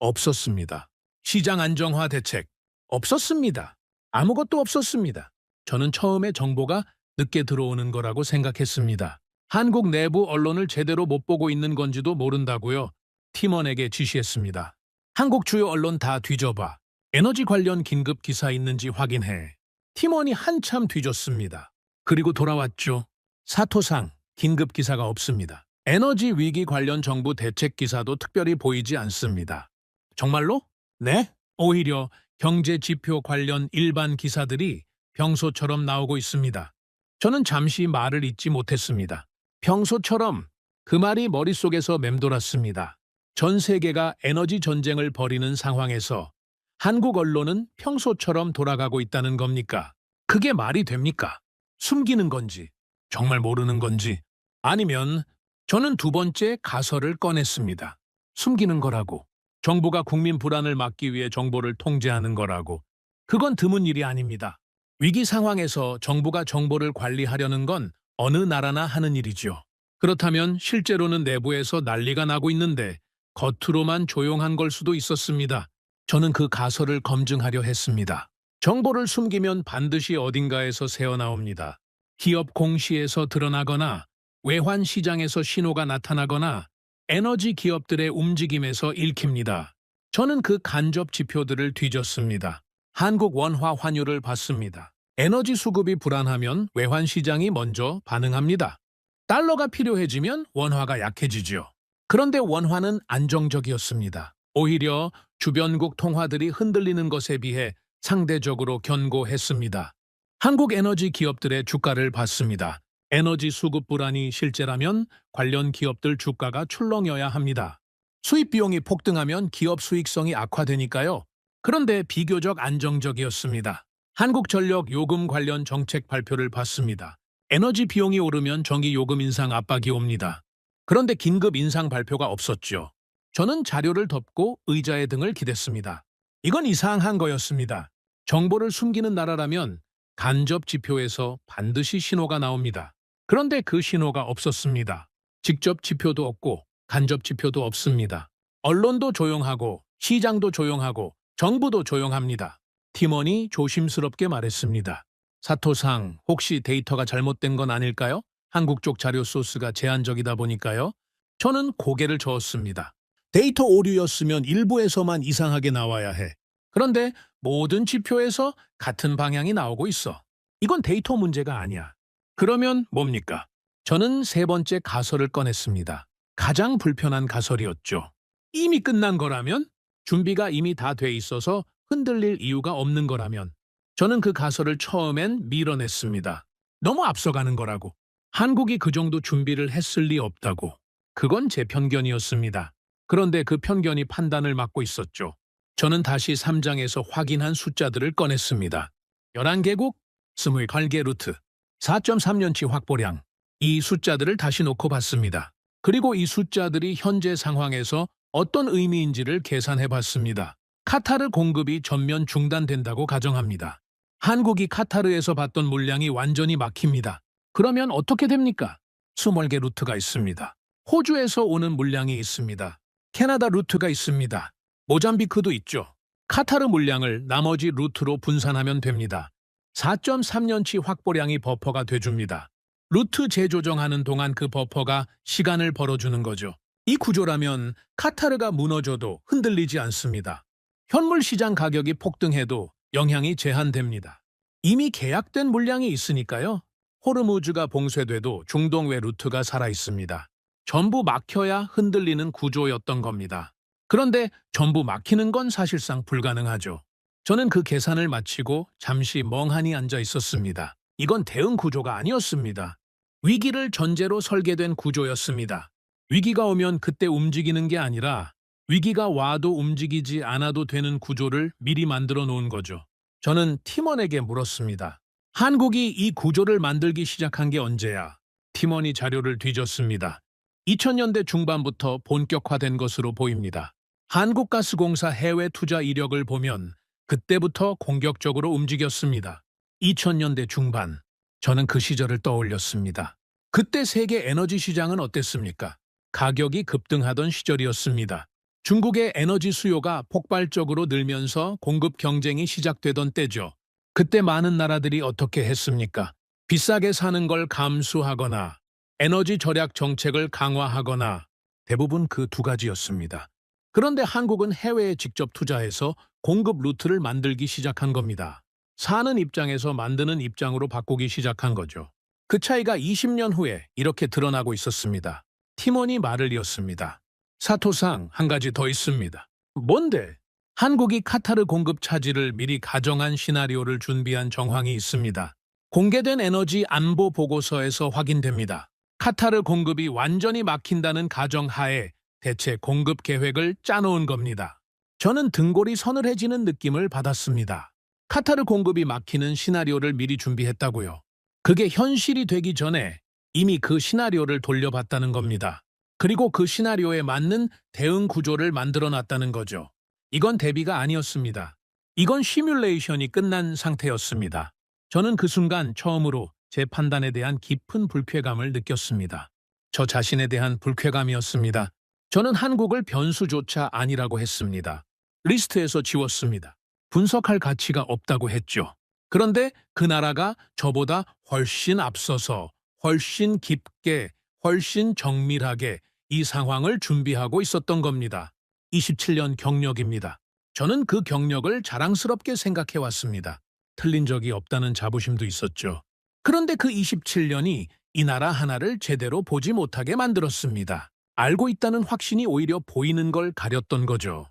Speaker 1: 없었습니다. 시장 안정화 대책 없었습니다. 아무것도 없었습니다. 저는 처음에 정보가 늦게 들어오는 거라고 생각했습니다. 한국 내부 언론을 제대로 못 보고 있는 건지도 모른다고요. 팀원에게 지시했습니다. 한국 주요 언론 다 뒤져봐. 에너지 관련 긴급 기사 있는지 확인해. 팀원이 한참 뒤졌습니다. 그리고 돌아왔죠. 사토상 긴급 기사가 없습니다. 에너지 위기 관련 정부 대책 기사도 특별히 보이지 않습니다. 정말로? 네? 오히려 경제 지표 관련 일반 기사들이 평소처럼 나오고 있습니다. 저는 잠시 말을 잇지 못했습니다. 평소처럼 그 말이 머릿속에서 맴돌았습니다. 전 세계가 에너지 전쟁을 벌이는 상황에서 한국 언론은 평소처럼 돌아가고 있다는 겁니까? 그게 말이 됩니까? 숨기는 건지, 정말 모르는 건지, 아니면 저는 두 번째 가설을 꺼냈습니다. 숨기는 거라고. 정부가 국민 불안을 막기 위해 정보를 통제하는 거라고. 그건 드문 일이 아닙니다. 위기 상황에서 정부가 정보를 관리하려는 건 어느 나라나 하는 일이죠. 그렇다면 실제로는 내부에서 난리가 나고 있는데 겉으로만 조용한 걸 수도 있었습니다. 저는 그 가설을 검증하려 했습니다. 정보를 숨기면 반드시 어딘가에서 새어나옵니다. 기업 공시에서 드러나거나 외환 시장에서 신호가 나타나거나 에너지 기업들의 움직임에서 읽힙니다. 저는 그 간접 지표들을 뒤졌습니다. 한국 원화 환율을 봤습니다. 에너지 수급이 불안하면 외환 시장이 먼저 반응합니다. 달러가 필요해지면 원화가 약해지죠. 그런데 원화는 안정적이었습니다. 오히려 주변국 통화들이 흔들리는 것에 비해 상대적으로 견고했습니다. 한국 에너지 기업들의 주가를 봤습니다. 에너지 수급 불안이 실제라면 관련 기업들 주가가 출렁여야 합니다. 수입 비용이 폭등하면 기업 수익성이 악화되니까요. 그런데 비교적 안정적이었습니다. 한국전력 요금 관련 정책 발표를 봤습니다. 에너지 비용이 오르면 전기 요금 인상 압박이 옵니다. 그런데 긴급 인상 발표가 없었죠. 저는 자료를 덮고 의자의 등을 기댔습니다. 이건 이상한 거였습니다. 정보를 숨기는 나라라면 간접 지표에서 반드시 신호가 나옵니다. 그런데 그 신호가 없었습니다. 직접 지표도 없고 간접 지표도 없습니다. 언론도 조용하고 시장도 조용하고 정부도 조용합니다. 팀원이 조심스럽게 말했습니다. 사토상, 혹시 데이터가 잘못된 건 아닐까요? 한국 쪽 자료 소스가 제한적이다 보니까요. 저는 고개를 저었습니다. 데이터 오류였으면 일부에서만 이상하게 나와야 해. 그런데 모든 지표에서 같은 방향이 나오고 있어. 이건 데이터 문제가 아니야. 그러면 뭡니까? 저는 세 번째 가설을 꺼냈습니다. 가장 불편한 가설이었죠. 이미 끝난 거라면? 준비가 이미 다 돼 있어서 흔들릴 이유가 없는 거라면? 저는 그 가설을 처음엔 밀어냈습니다. 너무 앞서가는 거라고. 한국이 그 정도 준비를 했을 리 없다고. 그건 제 편견이었습니다. 그런데 그 편견이 판단을 막고 있었죠. 저는 다시 3장에서 확인한 숫자들을 꺼냈습니다. 11개국, 28개 루트, 4.3년치 확보량. 이 숫자들을 다시 놓고 봤습니다. 그리고 이 숫자들이 현재 상황에서 어떤 의미인지를 계산해 봤습니다. 카타르 공급이 전면 중단된다고 가정합니다. 한국이 카타르에서 받던 물량이 완전히 막힙니다. 그러면 어떻게 됩니까? 20개 루트가 있습니다. 호주에서 오는 물량이 있습니다. 캐나다 루트가 있습니다. 모잠비크도 있죠. 카타르 물량을 나머지 루트로 분산하면 됩니다. 4.3년치 확보량이 버퍼가 돼줍니다. 루트 재조정하는 동안 그 버퍼가 시간을 벌어주는 거죠. 이 구조라면 카타르가 무너져도 흔들리지 않습니다. 현물 시장 가격이 폭등해도 영향이 제한됩니다. 이미 계약된 물량이 있으니까요. 호르무즈가 봉쇄돼도 중동 외 루트가 살아있습니다. 전부 막혀야 흔들리는 구조였던 겁니다. 그런데 전부 막히는 건 사실상 불가능하죠. 저는 그 계산을 마치고 잠시 멍하니 앉아 있었습니다. 이건 대응 구조가 아니었습니다. 위기를 전제로 설계된 구조였습니다. 위기가 오면 그때 움직이는 게 아니라 위기가 와도 움직이지 않아도 되는 구조를 미리 만들어 놓은 거죠. 저는 팀원에게 물었습니다. 한국이 이 구조를 만들기 시작한 게 언제야? 팀원이 자료를 뒤졌습니다. 2000년대 중반부터 본격화된 것으로 보입니다. 한국가스공사 해외 투자 이력을 보면 그때부터 공격적으로 움직였습니다. 2000년대 중반, 저는 그 시절을 떠올렸습니다. 그때 세계 에너지 시장은 어땠습니까? 가격이 급등하던 시절이었습니다. 중국의 에너지 수요가 폭발적으로 늘면서 공급 경쟁이 시작되던 때죠. 그때 많은 나라들이 어떻게 했습니까? 비싸게 사는 걸 감수하거나 에너지 절약 정책을 강화하거나 대부분 그 두 가지였습니다. 그런데 한국은 해외에 직접 투자해서 공급 루트를 만들기 시작한 겁니다. 사는 입장에서 만드는 입장으로 바꾸기 시작한 거죠. 그 차이가 20년 후에 이렇게 드러나고 있었습니다. 팀원이 말을 이었습니다. 사토상 한 가지 더 있습니다. 뭔데? 한국이 카타르 공급 차질을 미리 가정한 시나리오를 준비한 정황이 있습니다. 공개된 에너지 안보 보고서에서 확인됩니다. 카타르 공급이 완전히 막힌다는 가정하에 대체 공급 계획을 짜놓은 겁니다. 저는 등골이 서늘해지는 느낌을 받았습니다. 카타르 공급이 막히는 시나리오를 미리 준비했다고요. 그게 현실이 되기 전에 이미 그 시나리오를 돌려봤다는 겁니다. 그리고 그 시나리오에 맞는 대응 구조를 만들어놨다는 거죠. 이건 대비가 아니었습니다. 이건 시뮬레이션이 끝난 상태였습니다. 저는 그 순간 처음으로 제 판단에 대한 깊은 불쾌감을 느꼈습니다. 저 자신에 대한 불쾌감이었습니다. 저는 한국을 변수조차 아니라고 했습니다. 리스트에서 지웠습니다. 분석할 가치가 없다고 했죠. 그런데 그 나라가 저보다 훨씬 앞서서 훨씬 깊게, 훨씬 정밀하게 이 상황을 준비하고 있었던 겁니다. 27년 경력입니다. 저는 그 경력을 자랑스럽게 생각해왔습니다. 틀린 적이 없다는 자부심도 있었죠. 그런데 그 27년이 이 나라 하나를 제대로 보지 못하게 만들었습니다. 알고 있다는 확신이 오히려 보이는 걸 가렸던 거죠.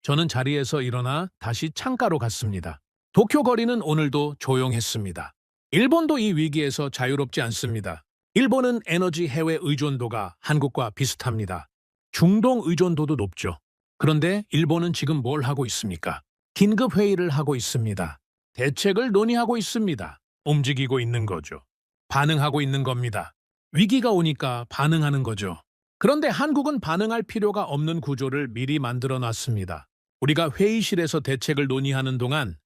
Speaker 1: 저는 자리에서 일어나 다시 창가로 갔습니다. 도쿄 거리는 오늘도 조용했습니다. 일본도 이 위기에서 자유롭지 않습니다. 일본은 에너지 해외 의존도가 한국과 비슷합니다. 중동 의존도도 높죠. 그런데 일본은 지금 뭘 하고 있습니까? 긴급 회의를 하고 있습니다. 대책을 논의하고 있습니다. 움직이고 있는 거죠. 반응하고 있는 겁니다. 위기가 오니까 반응하는 거죠. 그런데 한국은 반응할 필요가 없는 구조를 미리 만들어 놨습니다. 우리가 회의실에서 대책을 논의하는 동안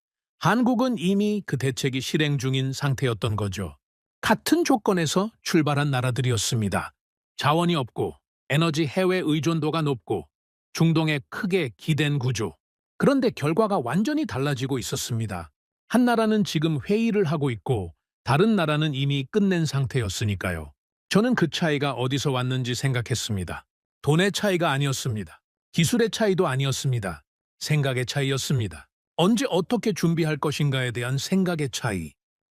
Speaker 1: 한국은 이미 그 대책이 실행 중인 상태였던 거죠. 같은 조건에서 출발한 나라들이었습니다. 자원이 없고 에너지 해외 의존도가 높고 중동에 크게 기댄 구조. 그런데 결과가 완전히 달라지고 있었습니다. 한 나라는 지금 회의를 하고 있고 다른 나라는 이미 끝낸 상태였으니까요. 저는 그 차이가 어디서 왔는지 생각했습니다. 돈의 차이가 아니었습니다. 기술의 차이도 아니었습니다. 생각의 차이였습니다. 언제 어떻게 준비할 것인가에 대한 생각의 차이.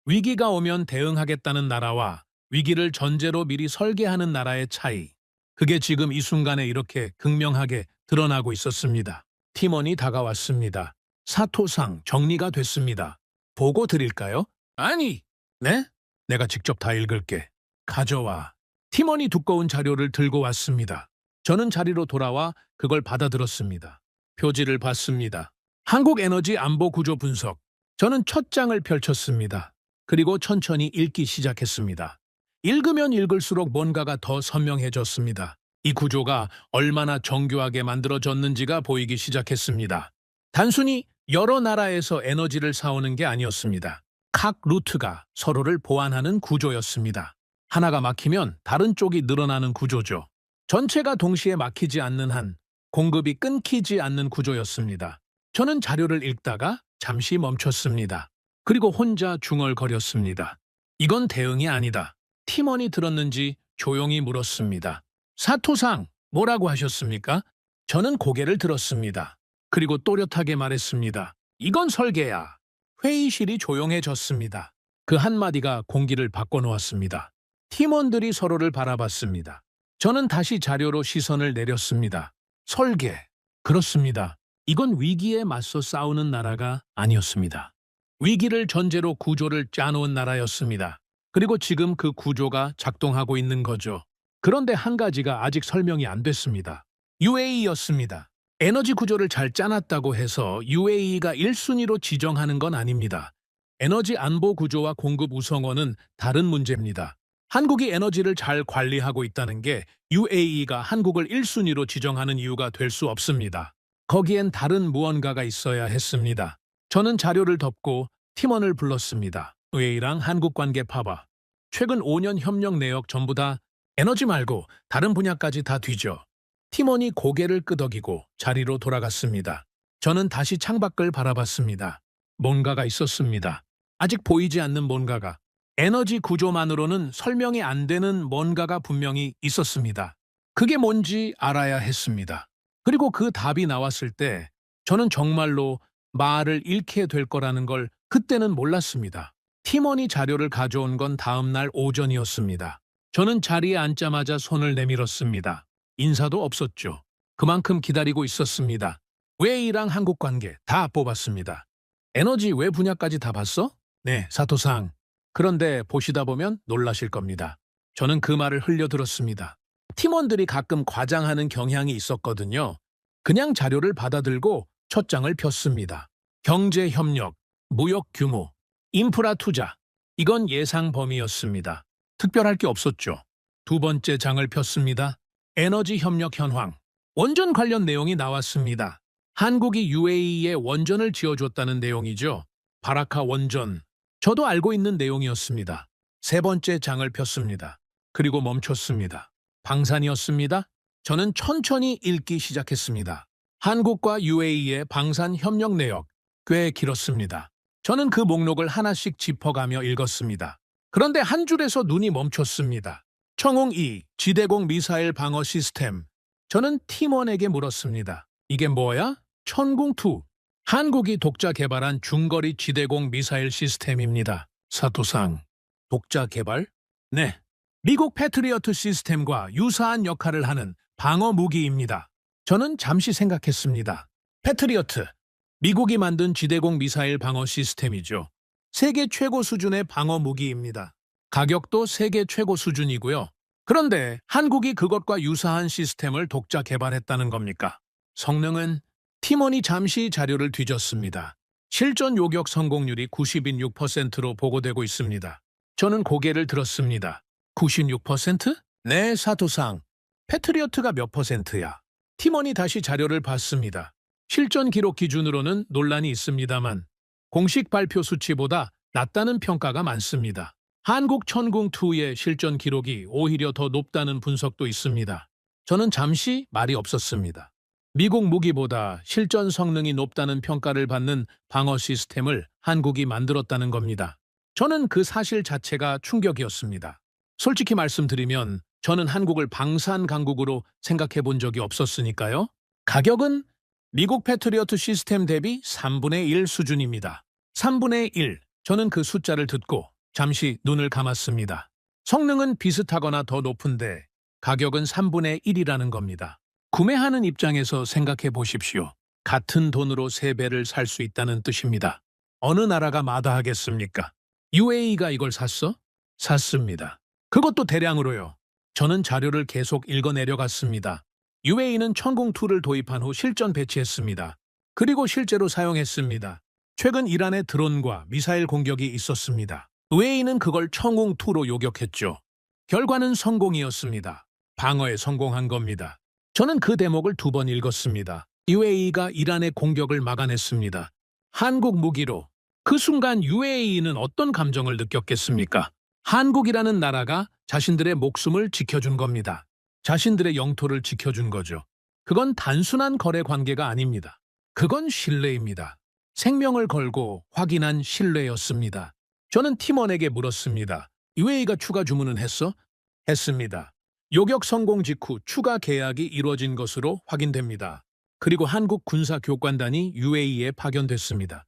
Speaker 1: 위기가 오면 대응하겠다는 나라와 위기를 전제로 미리 설계하는 나라의 차이. 그게 지금 이 순간에 이렇게 극명하게 드러나고 있었습니다. 팀원이 다가왔습니다. 사토상 정리가 됐습니다. 보고 드릴까요? 아니. 네? 내가 직접 다 읽을게. 가져와. 팀원이 두꺼운 자료를 들고 왔습니다. 저는 자리로 돌아와 그걸 받아들었습니다. 표지를 봤습니다. 한국 에너지 안보 구조 분석. 저는 첫 장을 펼쳤습니다. 그리고 천천히 읽기 시작했습니다. 읽으면 읽을수록 뭔가가 더 선명해졌습니다. 이 구조가 얼마나 정교하게 만들어졌는지가 보이기 시작했습니다. 단순히 여러 나라에서 에너지를 사오는 게 아니었습니다. 각 루트가 서로를 보완하는 구조였습니다. 하나가 막히면 다른 쪽이 늘어나는 구조죠. 전체가 동시에 막히지 않는 한 공급이 끊기지 않는 구조였습니다. 저는 자료를 읽다가 잠시 멈췄습니다. 그리고 혼자 중얼거렸습니다. 이건 대응이 아니다. 팀원이 들었는지 조용히 물었습니다. 사토상, 뭐라고 하셨습니까? 저는 고개를 들었습니다. 그리고 또렷하게 말했습니다. 이건 설계야. 회의실이 조용해졌습니다. 그 한마디가 공기를 바꿔놓았습니다. 팀원들이 서로를 바라봤습니다. 저는 다시 자료로 시선을 내렸습니다. 설계. 그렇습니다. 이건 위기에 맞서 싸우는 나라가 아니었습니다. 위기를 전제로 구조를 짜놓은 나라였습니다. 그리고 지금 그 구조가 작동하고 있는 거죠. 그런데 한 가지가 아직 설명이 안 됐습니다. UAE였습니다. 에너지 구조를 잘 짜놨다고 해서 UAE가 1순위로 지정하는 건 아닙니다. 에너지 안보 구조와 공급 우선권은 다른 문제입니다. 한국이 에너지를 잘 관리하고 있다는 게 UAE가 한국을 1순위로 지정하는 이유가 될 수 없습니다. 거기엔 다른 무언가가 있어야 했습니다. 저는 자료를 덮고 팀원을 불렀습니다. UAE랑 한국 관계 파봐. 최근 5년 협력 내역 전부 다 에너지 말고 다른 분야까지 다 뒤져. 팀원이 고개를 끄덕이고 자리로 돌아갔습니다. 저는 다시 창밖을 바라봤습니다. 뭔가가 있었습니다. 아직 보이지 않는 뭔가가. 에너지 구조만으로는 설명이 안 되는 뭔가가 분명히 있었습니다. 그게 뭔지 알아야 했습니다. 그리고 그 답이 나왔을 때 저는 정말로 말을 잃게 될 거라는 걸 그때는 몰랐습니다. 팀원이 자료를 가져온 건 다음 날 오전이었습니다. 저는 자리에 앉자마자 손을 내밀었습니다. 인사도 없었죠. 그만큼 기다리고 있었습니다. 웨이랑 한국 관계 다 뽑았습니다. 에너지 외 분야까지 다 봤어? 네, 사토상. 그런데 보시다 보면 놀라실 겁니다. 저는 그 말을 흘려들었습니다. 팀원들이 가끔 과장하는 경향이 있었거든요. 그냥 자료를 받아들고 첫 장을 폈습니다. 경제 협력, 무역 규모, 인프라 투자. 이건 예상 범위였습니다. 특별할 게 없었죠. 두 번째 장을 폈습니다. 에너지 협력 현황. 원전 관련 내용이 나왔습니다. 한국이 UAE에 원전을 지어줬다는 내용이죠. 바라카 원전. 저도 알고 있는 내용이었습니다. 세 번째 장을 폈습니다. 그리고 멈췄습니다. 방산이었습니다. 저는 천천히 읽기 시작했습니다. 한국과 UAE의 방산 협력 내역 꽤 길었습니다. 저는 그 목록을 하나씩 짚어가며 읽었습니다. 그런데 한 줄에서 눈이 멈췄습니다. 청웅-2 지대공 미사일 방어 시스템. 저는 팀원에게 물었습니다. 이게 뭐야? 천궁-2. 한국이 독자 개발한 중거리 지대공 미사일 시스템입니다. 사토상. 독자 개발? 네. 미국 패트리어트 시스템과 유사한 역할을 하는 방어 무기입니다. 저는 잠시 생각했습니다. 패트리어트. 미국이 만든 지대공 미사일 방어 시스템이죠. 세계 최고 수준의 방어 무기입니다. 가격도 세계 최고 수준이고요. 그런데 한국이 그것과 유사한 시스템을 독자 개발했다는 겁니까? 성능은 팀원이 잠시 자료를 뒤졌습니다. 실전 요격 성공률이 96%로 보고되고 있습니다. 저는 고개를 들었습니다. 96%? 네, 사토상. 패트리어트가 몇 %야? 팀원이 다시 자료를 봤습니다. 실전 기록 기준으로는 논란이 있습니다만 공식 발표 수치보다 낮다는 평가가 많습니다. 한국 천궁2의 실전 기록이 오히려 더 높다는 분석도 있습니다. 저는 잠시 말이 없었습니다. 미국 무기보다 실전 성능이 높다는 평가를 받는 방어 시스템을 한국이 만들었다는 겁니다. 저는 그 사실 자체가 충격이었습니다. 솔직히 말씀드리면 저는 한국을 방산 강국으로 생각해 본 적이 없었으니까요. 가격은 미국 패트리어트 시스템 대비 3분의 1 수준입니다. 3분의 1. 저는 그 숫자를 듣고 잠시 눈을 감았습니다. 성능은 비슷하거나 더 높은데 가격은 3분의 1이라는 겁니다. 구매하는 입장에서 생각해 보십시오. 같은 돈으로 3배를 살 수 있다는 뜻입니다. 어느 나라가 마다하겠습니까? UAE가 이걸 샀어? 샀습니다. 그것도 대량으로요. 저는 자료를 계속 읽어내려갔습니다. UAE는 천궁2를 도입한 후 실전 배치했습니다. 그리고 실제로 사용했습니다. 최근 이란의 드론과 미사일 공격이 있었습니다. UAE는 그걸 청웅2로 요격했죠. 결과는 성공이었습니다. 방어에 성공한 겁니다. 저는 그 대목을 2번 읽었습니다. UAE가 이란의 공격을 막아냈습니다. 한국 무기로. 그 순간 UAE는 어떤 감정을 느꼈겠습니까? 한국이라는 나라가 자신들의 목숨을 지켜준 겁니다. 자신들의 영토를 지켜준 거죠. 그건 단순한 거래 관계가 아닙니다. 그건 신뢰입니다. 생명을 걸고 확인한 신뢰였습니다. 저는 팀원에게 물었습니다. UAE가 추가 주문은 했어? 했습니다. 요격 성공 직후 추가 계약이 이루어진 것으로 확인됩니다. 그리고 한국 군사교관단이 UAE에 파견됐습니다.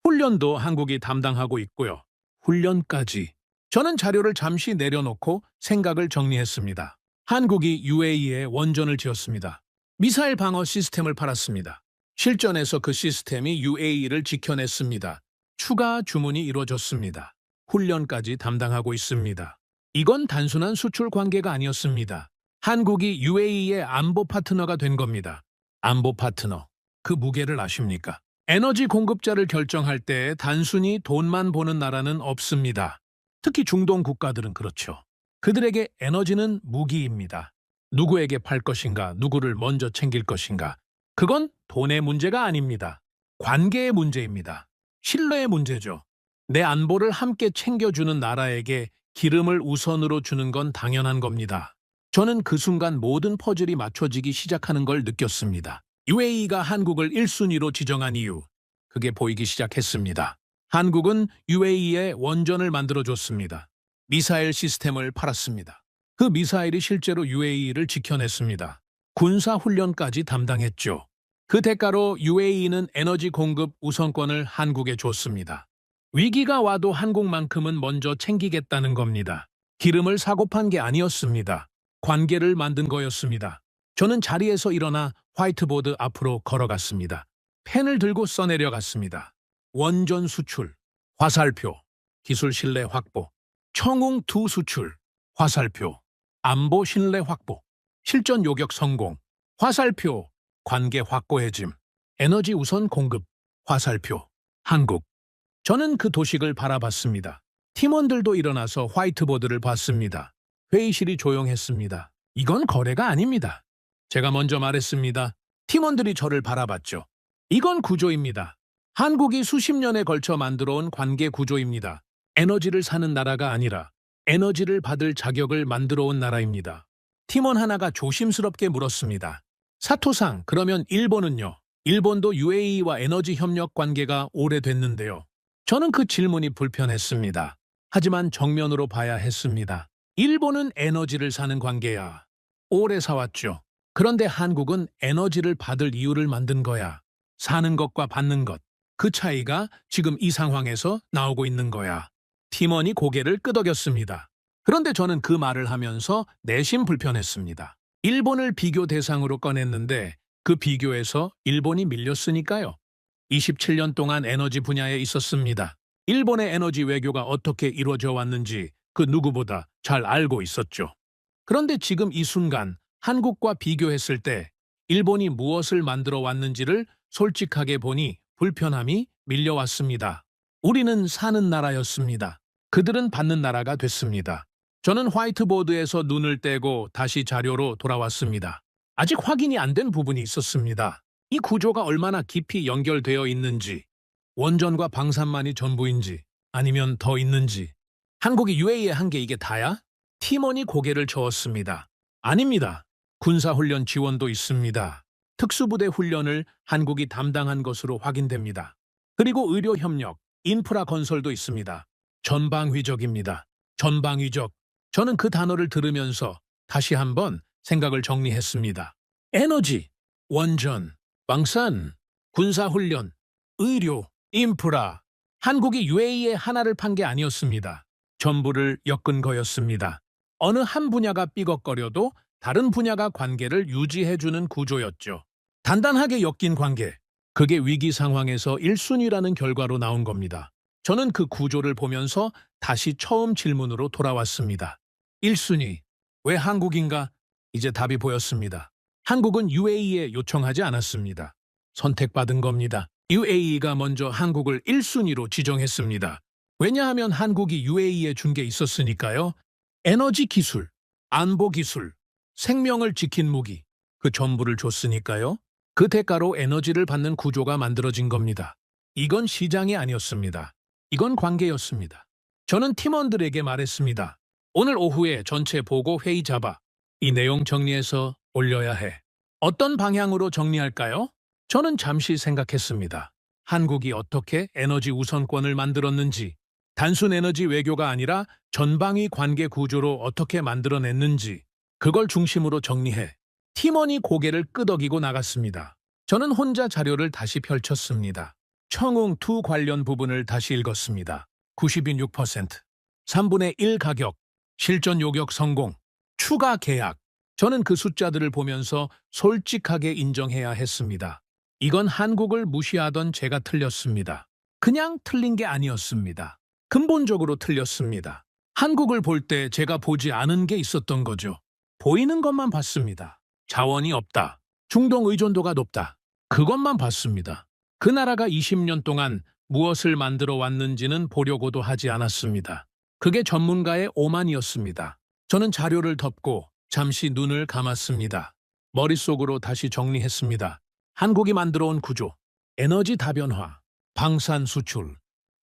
Speaker 1: 훈련도 한국이 담당하고 있고요. 훈련까지. 저는 자료를 잠시 내려놓고 생각을 정리했습니다. 한국이 UAE에 원전을 지었습니다. 미사일 방어 시스템을 팔았습니다. 실전에서 그 시스템이 UAE를 지켜냈습니다. 추가 주문이 이루어졌습니다. 훈련까지 담당하고 있습니다. 이건 단순한 수출 관계가 아니었습니다. 한국이 UAE의 안보 파트너가 된 겁니다. 안보 파트너. 그 무게를 아십니까? 에너지 공급자를 결정할 때 단순히 돈만 보는 나라는 없습니다. 특히 중동 국가들은 그렇죠. 그들에게 에너지는 무기입니다. 누구에게 팔 것인가, 누구를 먼저 챙길 것인가. 그건 돈의 문제가 아닙니다. 관계의 문제입니다. 신뢰의 문제죠. 내 안보를 함께 챙겨주는 나라에게 기름을 우선으로 주는 건 당연한 겁니다. 저는 그 순간 모든 퍼즐이 맞춰지기 시작하는 걸 느꼈습니다. UAE가 한국을 1순위로 지정한 이유, 그게 보이기 시작했습니다. 한국은 UAE에 원전을 만들어줬습니다. 미사일 시스템을 팔았습니다. 그 미사일이 실제로 UAE를 지켜냈습니다. 군사훈련까지 담당했죠. 그 대가로 UAE는 에너지 공급 우선권을 한국에 줬습니다. 위기가 와도 한국만큼은 먼저 챙기겠다는 겁니다. 기름을 사고 판 게 아니었습니다. 관계를 만든 거였습니다. 저는 자리에서 일어나 화이트보드 앞으로 걸어갔습니다. 펜을 들고 써내려갔습니다. 원전 수출, 화살표, 기술 신뢰 확보, 청웅2 수출, 화살표, 안보 신뢰 확보. 실전 요격 성공, 화살표, 관계 확고해짐, 에너지 우선 공급, 화살표, 한국. 저는 그 도식을 바라봤습니다. 팀원들도 일어나서 화이트보드를 봤습니다. 회의실이 조용했습니다. 이건 거래가 아닙니다. 제가 먼저 말했습니다. 팀원들이 저를 바라봤죠. 이건 구조입니다. 한국이 수십 년에 걸쳐 만들어온 관계 구조입니다. 에너지를 사는 나라가 아니라 에너지를 받을 자격을 만들어온 나라입니다. 팀원 하나가 조심스럽게 물었습니다. 사토상, 그러면 일본은요? 일본도 UAE와 에너지 협력 관계가 오래됐는데요. 저는 그 질문이 불편했습니다. 하지만 정면으로 봐야 했습니다. 일본은 에너지를 사는 관계야. 오래 사왔죠. 그런데 한국은 에너지를 받을 이유를 만든 거야. 사는 것과 받는 것. 그 차이가 지금 이 상황에서 나오고 있는 거야. 팀원이 고개를 끄덕였습니다. 그런데 저는 그 말을 하면서 내심 불편했습니다. 일본을 비교 대상으로 꺼냈는데 그 비교에서 일본이 밀렸으니까요. 27년 동안 에너지 분야에 있었습니다. 일본의 에너지 외교가 어떻게 이루어져 왔는지 그 누구보다 잘 알고 있었죠. 그런데 지금 이 순간 한국과 비교했을 때 일본이 무엇을 만들어 왔는지를 솔직하게 보니 불편함이 밀려왔습니다. 우리는 사는 나라였습니다. 그들은 받는 나라가 됐습니다. 저는 화이트보드에서 눈을 떼고 다시 자료로 돌아왔습니다. 아직 확인이 안 된 부분이 있었습니다. 이 구조가 얼마나 깊이 연결되어 있는지, 원전과 방산만이 전부인지, 아니면 더 있는지. 한국이 UAE에 한 게 이게 다야? 팀원이 고개를 저었습니다. 아닙니다. 군사훈련 지원도 있습니다. 특수부대 훈련을 한국이 담당한 것으로 확인됩니다. 그리고 의료협력, 인프라 건설도 있습니다. 전방위적입니다. 전방위적. 저는 그 단어를 들으면서 다시 한번 생각을 정리했습니다. 에너지, 원전, 방산, 군사훈련, 의료, 인프라. 한국이 UAE에 하나를 판 게 아니었습니다. 전부를 엮은 거였습니다. 어느 한 분야가 삐걱거려도 다른 분야가 관계를 유지해주는 구조였죠. 단단하게 엮인 관계. 그게 위기 상황에서 1순위라는 결과로 나온 겁니다. 저는 그 구조를 보면서 다시 처음 질문으로 돌아왔습니다. 1순위. 왜 한국인가? 이제 답이 보였습니다. 한국은 UAE에 요청하지 않았습니다. 선택받은 겁니다. UAE가 먼저 한국을 1순위로 지정했습니다. 왜냐하면 한국이 UAE에 준 게 있었으니까요. 에너지 기술, 안보 기술, 생명을 지킨 무기, 그 전부를 줬으니까요. 그 대가로 에너지를 받는 구조가 만들어진 겁니다. 이건 시장이 아니었습니다. 이건 관계였습니다. 저는 팀원들에게 말했습니다. 오늘 오후에 전체 보고 회의 잡아. 이 내용 정리해서 올려야 해. 어떤 방향으로 정리할까요? 저는 잠시 생각했습니다. 한국이 어떻게 에너지 우선권을 만들었는지, 단순 에너지 외교가 아니라 전방위 관계 구조로 어떻게 만들어냈는지, 그걸 중심으로 정리해. 팀원이 고개를 끄덕이고 나갔습니다. 저는 혼자 자료를 다시 펼쳤습니다. 청웅2 관련 부분을 다시 읽었습니다. 96%, 3분의 1 가격, 실전 요격 성공, 추가 계약. 저는 그 숫자들을 보면서 솔직하게 인정해야 했습니다. 이건 한국을 무시하던 제가 틀렸습니다. 그냥 틀린 게 아니었습니다. 근본적으로 틀렸습니다. 한국을 볼 때 제가 보지 않은 게 있었던 거죠. 보이는 것만 봤습니다. 자원이 없다. 중동 의존도가 높다. 그것만 봤습니다. 그 나라가 20년 동안 무엇을 만들어 왔는지는 보려고도 하지 않았습니다. 그게 전문가의 오만이었습니다. 저는 자료를 덮고 잠시 눈을 감았습니다. 머릿속으로 다시 정리했습니다. 한국이 만들어온 구조, 에너지 다변화, 방산 수출,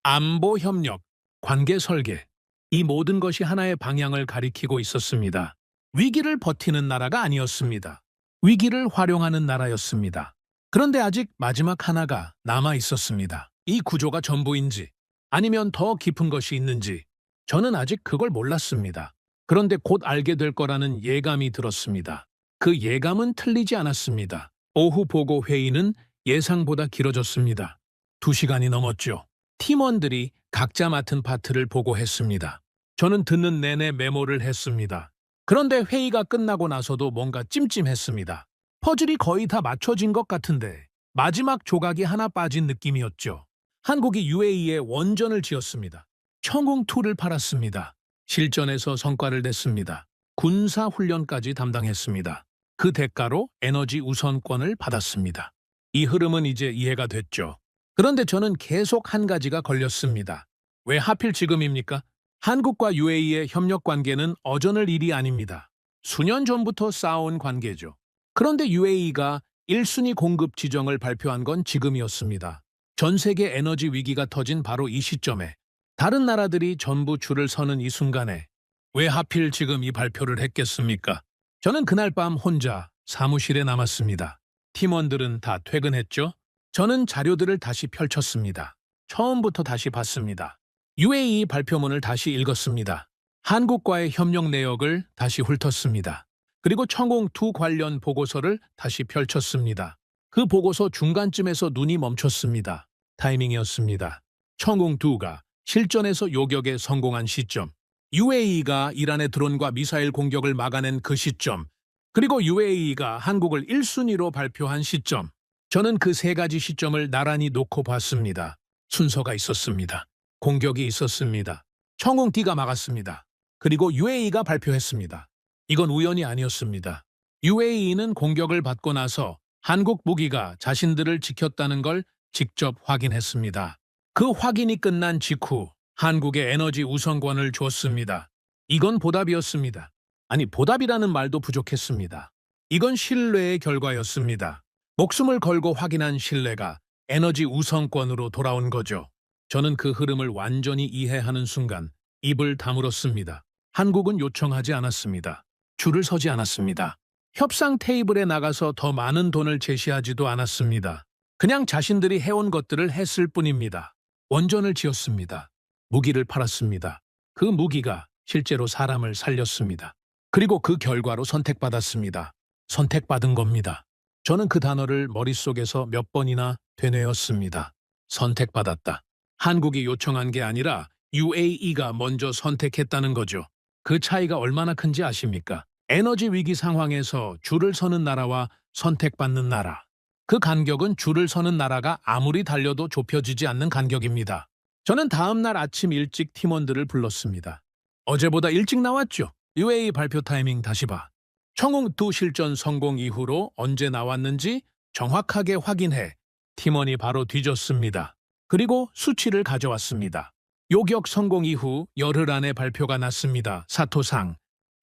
Speaker 1: 안보 협력, 관계 설계. 이 모든 것이 하나의 방향을 가리키고 있었습니다. 위기를 버티는 나라가 아니었습니다. 위기를 활용하는 나라였습니다. 그런데 아직 마지막 하나가 남아 있었습니다. 이 구조가 전부인지 아니면 더 깊은 것이 있는지 저는 아직 그걸 몰랐습니다. 그런데 곧 알게 될 거라는 예감이 들었습니다. 그 예감은 틀리지 않았습니다. 오후 보고 회의는 예상보다 길어졌습니다. 2시간이 넘었죠. 팀원들이 각자 맡은 파트를 보고했습니다. 저는 듣는 내내 메모를 했습니다. 그런데 회의가 끝나고 나서도 뭔가 찜찜했습니다. 퍼즐이 거의 다 맞춰진 것 같은데 마지막 조각이 하나 빠진 느낌이었죠. 한국이 UAE에 원전을 지었습니다. 청웅2를 팔았습니다. 실전에서 성과를 냈습니다. 군사훈련까지 담당했습니다. 그 대가로 에너지 우선권을 받았습니다. 이 흐름은 이제 이해가 됐죠. 그런데 저는 계속 한 가지가 걸렸습니다. 왜 하필 지금입니까? 한국과 UAE의 협력 관계는 어저늘 일이 아닙니다. 수년 전부터 쌓아온 관계죠. 그런데 UAE가 1순위 공급 지정을 발표한 건 지금이었습니다. 전 세계 에너지 위기가 터진 바로 이 시점에 다른 나라들이 전부 줄을 서는 이 순간에 왜 하필 지금 이 발표를 했겠습니까? 저는 그날 밤 혼자 사무실에 남았습니다. 팀원들은 다 퇴근했죠? 저는 자료들을 다시 펼쳤습니다. 처음부터 다시 봤습니다. UAE 발표문을 다시 읽었습니다. 한국과의 협력 내역을 다시 훑었습니다. 그리고 청공2 관련 보고서를 다시 펼쳤습니다. 그 보고서 중간쯤에서 눈이 멈췄습니다. 타이밍이었습니다. 청공2가 실전에서 요격에 성공한 시점, UAE가 이란의 드론과 미사일 공격을 막아낸 그 시점, 그리고 UAE가 한국을 1순위로 발표한 시점, 저는 그 세 가지 시점을 나란히 놓고 봤습니다. 순서가 있었습니다. 공격이 있었습니다. 청공 D가 막았습니다. 그리고 UAE가 발표했습니다. 이건 우연이 아니었습니다. UAE는 공격을 받고 나서 한국 무기가 자신들을 지켰다는 걸 직접 확인했습니다. 그 확인이 끝난 직후 한국에 에너지 우선권을 줬습니다. 이건 보답이었습니다. 아니, 보답이라는 말도 부족했습니다. 이건 신뢰의 결과였습니다. 목숨을 걸고 확인한 신뢰가 에너지 우선권으로 돌아온 거죠. 저는 그 흐름을 완전히 이해하는 순간 입을 다물었습니다. 한국은 요청하지 않았습니다. 줄을 서지 않았습니다. 협상 테이블에 나가서 더 많은 돈을 제시하지도 않았습니다. 그냥 자신들이 해온 것들을 했을 뿐입니다. 원전을 지었습니다. 무기를 팔았습니다. 그 무기가 실제로 사람을 살렸습니다. 그리고 그 결과로 선택받았습니다. 선택받은 겁니다. 저는 그 단어를 머릿속에서 몇 번이나 되뇌었습니다. 선택받았다. 한국이 요청한 게 아니라 UAE가 먼저 선택했다는 거죠. 그 차이가 얼마나 큰지 아십니까? 에너지 위기 상황에서 줄을 서는 나라와 선택받는 나라. 그 간격은 줄을 서는 나라가 아무리 달려도 좁혀지지 않는 간격입니다. 저는 다음 날 아침 일찍 팀원들을 불렀습니다. 어제보다 일찍 나왔죠? UAE 발표 타이밍 다시 봐. 청공2 실전 성공 이후로 언제 나왔는지 정확하게 확인해. 팀원이 바로 뒤졌습니다. 그리고 수치를 가져왔습니다. 요격 성공 이후 열흘 안에 발표가 났습니다. 사토상.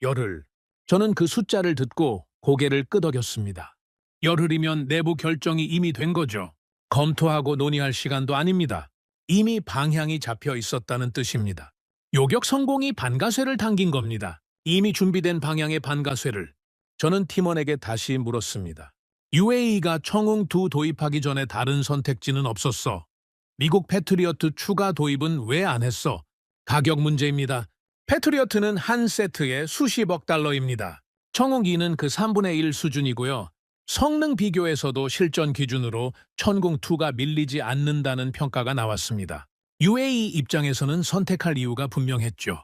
Speaker 1: 열흘. 저는 그 숫자를 듣고 고개를 끄덕였습니다. 열흘이면 내부 결정이 이미 된 거죠. 검토하고 논의할 시간도 아닙니다. 이미 방향이 잡혀 있었다는 뜻입니다. 요격 성공이 반가쇠를 당긴 겁니다. 이미 준비된 방향의 반가쇠를. 저는 팀원에게 다시 물었습니다. UAE가 청ung2 도입하기 전에 다른 선택지는 없었어. 미국 패트리어트 추가 도입은 왜 안 했어? 가격 문제입니다. 패트리어트는 한 세트에 수십억 달러입니다. 청ung2는 그 3분의 1 수준이고요. 성능 비교에서도 실전 기준으로 천공2가 밀리지 않는다는 평가가 나왔습니다. UAE 입장에서는 선택할 이유가 분명했죠.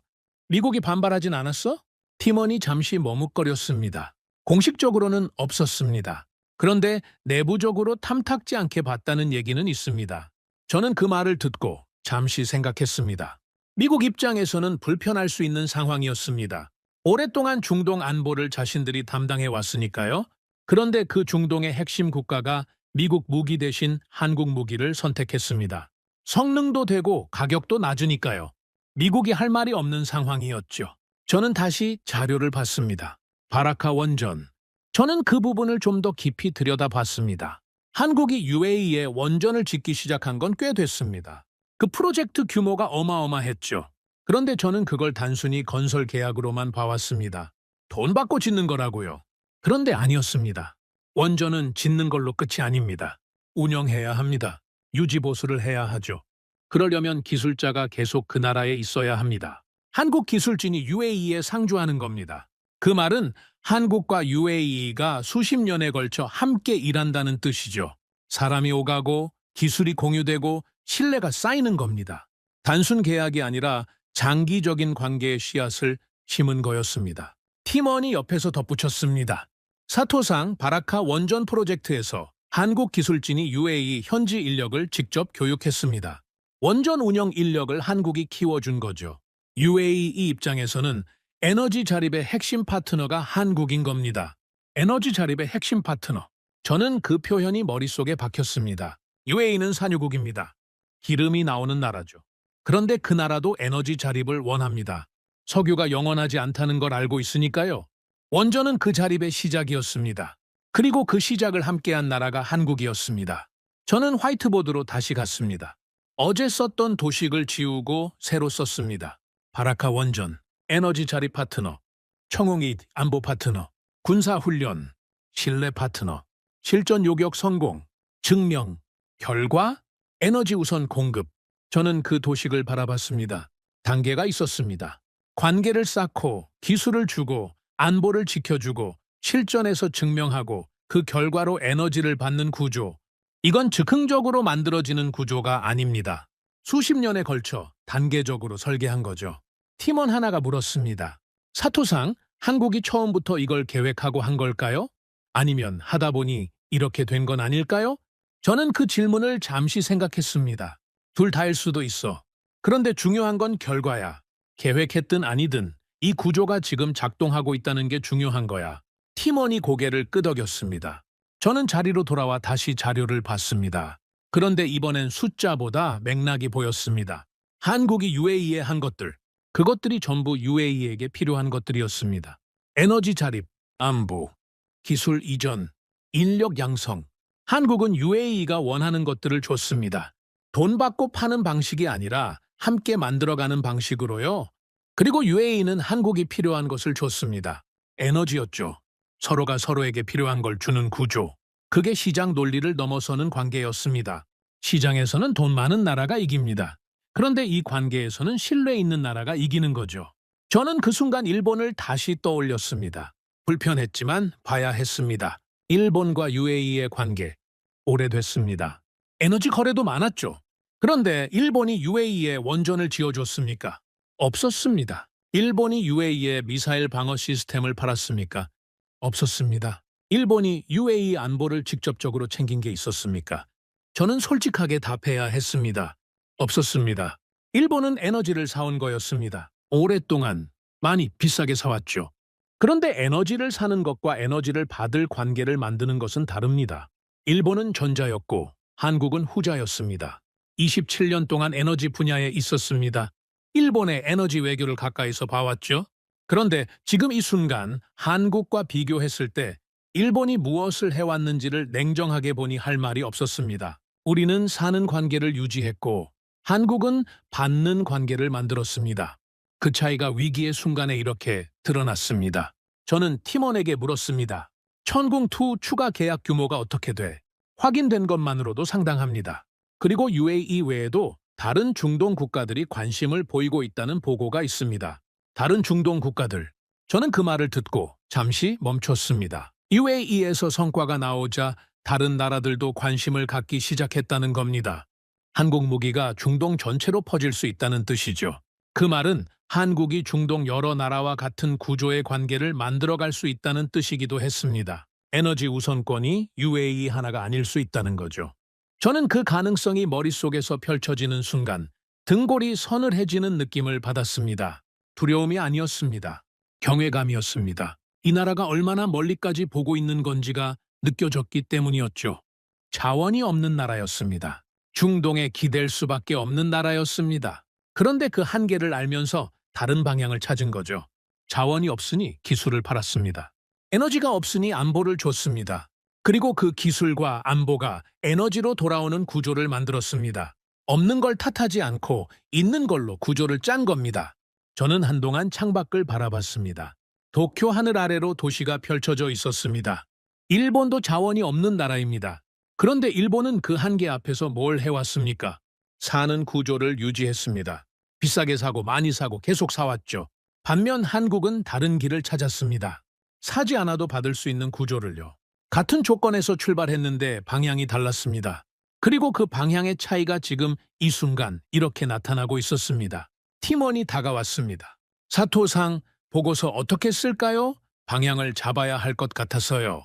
Speaker 1: 미국이 반발하진 않았어? 팀원이 잠시 머뭇거렸습니다. 공식적으로는 없었습니다. 그런데 내부적으로 탐탁지 않게 봤다는 얘기는 있습니다. 저는 그 말을 듣고 잠시 생각했습니다. 미국 입장에서는 불편할 수 있는 상황이었습니다. 오랫동안 중동 안보를 자신들이 담당해 왔으니까요. 그런데 그 중동의 핵심 국가가 미국 무기 대신 한국 무기를 선택했습니다. 성능도 되고 가격도 낮으니까요. 미국이 할 말이 없는 상황이었죠. 저는 다시 자료를 봤습니다. 바라카 원전. 저는 그 부분을 좀 더 깊이 들여다봤습니다. 한국이 UAE에 원전을 짓기 시작한 건 꽤 됐습니다. 그 프로젝트 규모가 어마어마했죠. 그런데 저는 그걸 단순히 건설 계약으로만 봐왔습니다. 돈 받고 짓는 거라고요. 그런데 아니었습니다. 원전은 짓는 걸로 끝이 아닙니다. 운영해야 합니다. 유지보수를 해야 하죠. 그러려면 기술자가 계속 그 나라에 있어야 합니다. 한국 기술진이 UAE에 상주하는 겁니다. 그 말은 한국과 UAE가 수십 년에 걸쳐 함께 일한다는 뜻이죠. 사람이 오가고 기술이 공유되고 신뢰가 쌓이는 겁니다. 단순 계약이 아니라 장기적인 관계의 씨앗을 심은 거였습니다. 팀원이 옆에서 덧붙였습니다. 사토상 바라카 원전 프로젝트에서 한국 기술진이 UAE 현지 인력을 직접 교육했습니다. 원전 운영 인력을 한국이 키워준 거죠. UAE 입장에서는 에너지 자립의 핵심 파트너가 한국인 겁니다. 에너지 자립의 핵심 파트너. 저는 그 표현이 머릿속에 박혔습니다. UAE는 산유국입니다. 기름이 나오는 나라죠. 그런데 그 나라도 에너지 자립을 원합니다. 석유가 영원하지 않다는 걸 알고 있으니까요. 원전은 그 자립의 시작이었습니다. 그리고 그 시작을 함께한 나라가 한국이었습니다. 저는 화이트보드로 다시 갔습니다. 어제 썼던 도식을 지우고 새로 썼습니다. 바라카 원전, 에너지 자립 파트너, 청웅이 안보 파트너, 군사훈련, 신뢰 파트너, 실전 요격 성공, 증명, 결과, 에너지 우선 공급. 저는 그 도식을 바라봤습니다. 단계가 있었습니다. 관계를 쌓고, 기술을 주고, 안보를 지켜주고, 실전에서 증명하고, 그 결과로 에너지를 받는 구조. 이건 즉흥적으로 만들어지는 구조가 아닙니다. 수십 년에 걸쳐 단계적으로 설계한 거죠. 팀원 하나가 물었습니다. 사토상, 한국이 처음부터 이걸 계획하고 한 걸까요? 아니면 하다 보니 이렇게 된 건 아닐까요? 저는 그 질문을 잠시 생각했습니다. 둘 다일 수도 있어. 그런데 중요한 건 결과야. 계획했든 아니든 이 구조가 지금 작동하고 있다는 게 중요한 거야. 팀원이 고개를 끄덕였습니다. 저는 자리로 돌아와 다시 자료를 봤습니다. 그런데 이번엔 숫자보다 맥락이 보였습니다. 한국이 UAE에 한 것들, 그것들이 전부 UAE에게 필요한 것들이었습니다. 에너지 자립, 안보, 기술 이전, 인력 양성. 한국은 UAE가 원하는 것들을 줬습니다. 돈 받고 파는 방식이 아니라 함께 만들어가는 방식으로요. 그리고 UAE는 한국이 필요한 것을 줬습니다. 에너지였죠. 서로가 서로에게 필요한 걸 주는 구조. 그게 시장 논리를 넘어서는 관계였습니다. 시장에서는 돈 많은 나라가 이깁니다. 그런데 이 관계에서는 신뢰 있는 나라가 이기는 거죠. 저는 그 순간 일본을 다시 떠올렸습니다. 불편했지만 봐야 했습니다. 일본과 UAE의 관계, 오래됐습니다. 에너지 거래도 많았죠. 그런데 일본이 UAE에 원전을 지어줬습니까? 없었습니다. 일본이 UAE에 미사일 방어 시스템을 팔았습니까? 없었습니다. 일본이 UAE 안보를 직접적으로 챙긴 게 있었습니까? 저는 솔직하게 답해야 했습니다. 없었습니다. 일본은 에너지를 사온 거였습니다. 오랫동안 많이 비싸게 사왔죠. 그런데 에너지를 사는 것과 에너지를 받을 관계를 만드는 것은 다릅니다. 일본은 전자였고 한국은 후자였습니다. 27년 동안 에너지 분야에 있었습니다. 일본의 에너지 외교를 가까이서 봐왔죠. 그런데 지금 이 순간 한국과 비교했을 때 일본이 무엇을 해왔는지를 냉정하게 보니 할 말이 없었습니다. 우리는 사는 관계를 유지했고 한국은 받는 관계를 만들었습니다. 그 차이가 위기의 순간에 이렇게 드러났습니다. 저는 팀원에게 물었습니다. 천궁2 추가 계약 규모가 어떻게 돼? 확인된 것만으로도 상당합니다. 그리고 UAE 외에도 다른 중동 국가들이 관심을 보이고 있다는 보고가 있습니다. 다른 중동 국가들. 저는 그 말을 듣고 잠시 멈췄습니다. UAE에서 성과가 나오자 다른 나라들도 관심을 갖기 시작했다는 겁니다. 한국 무기가 중동 전체로 퍼질 수 있다는 뜻이죠. 그 말은 한국이 중동 여러 나라와 같은 구조의 관계를 만들어갈 수 있다는 뜻이기도 했습니다. 에너지 우선권이 UAE 하나가 아닐 수 있다는 거죠. 저는 그 가능성이 머릿속에서 펼쳐지는 순간 등골이 서늘해지는 느낌을 받았습니다. 두려움이 아니었습니다. 경외감이었습니다. 이 나라가 얼마나 멀리까지 보고 있는 건지가 느껴졌기 때문이었죠. 자원이 없는 나라였습니다. 중동에 기댈 수밖에 없는 나라였습니다. 그런데 그 한계를 알면서 다른 방향을 찾은 거죠. 자원이 없으니 기술을 팔았습니다. 에너지가 없으니 안보를 줬습니다. 그리고 그 기술과 안보가 에너지로 돌아오는 구조를 만들었습니다. 없는 걸 탓하지 않고 있는 걸로 구조를 짠 겁니다. 저는 한동안 창밖을 바라봤습니다. 도쿄 하늘 아래로 도시가 펼쳐져 있었습니다. 일본도 자원이 없는 나라입니다. 그런데 일본은 그 한계 앞에서 뭘 해왔습니까? 사는 구조를 유지했습니다. 비싸게 사고 많이 사고 계속 사왔죠. 반면 한국은 다른 길을 찾았습니다. 사지 않아도 받을 수 있는 구조를요. 같은 조건에서 출발했는데 방향이 달랐습니다. 그리고 그 방향의 차이가 지금 이 순간 이렇게 나타나고 있었습니다. 팀원이 다가왔습니다. 사토상, 보고서 어떻게 쓸까요? 방향을 잡아야 할 것 같아서요.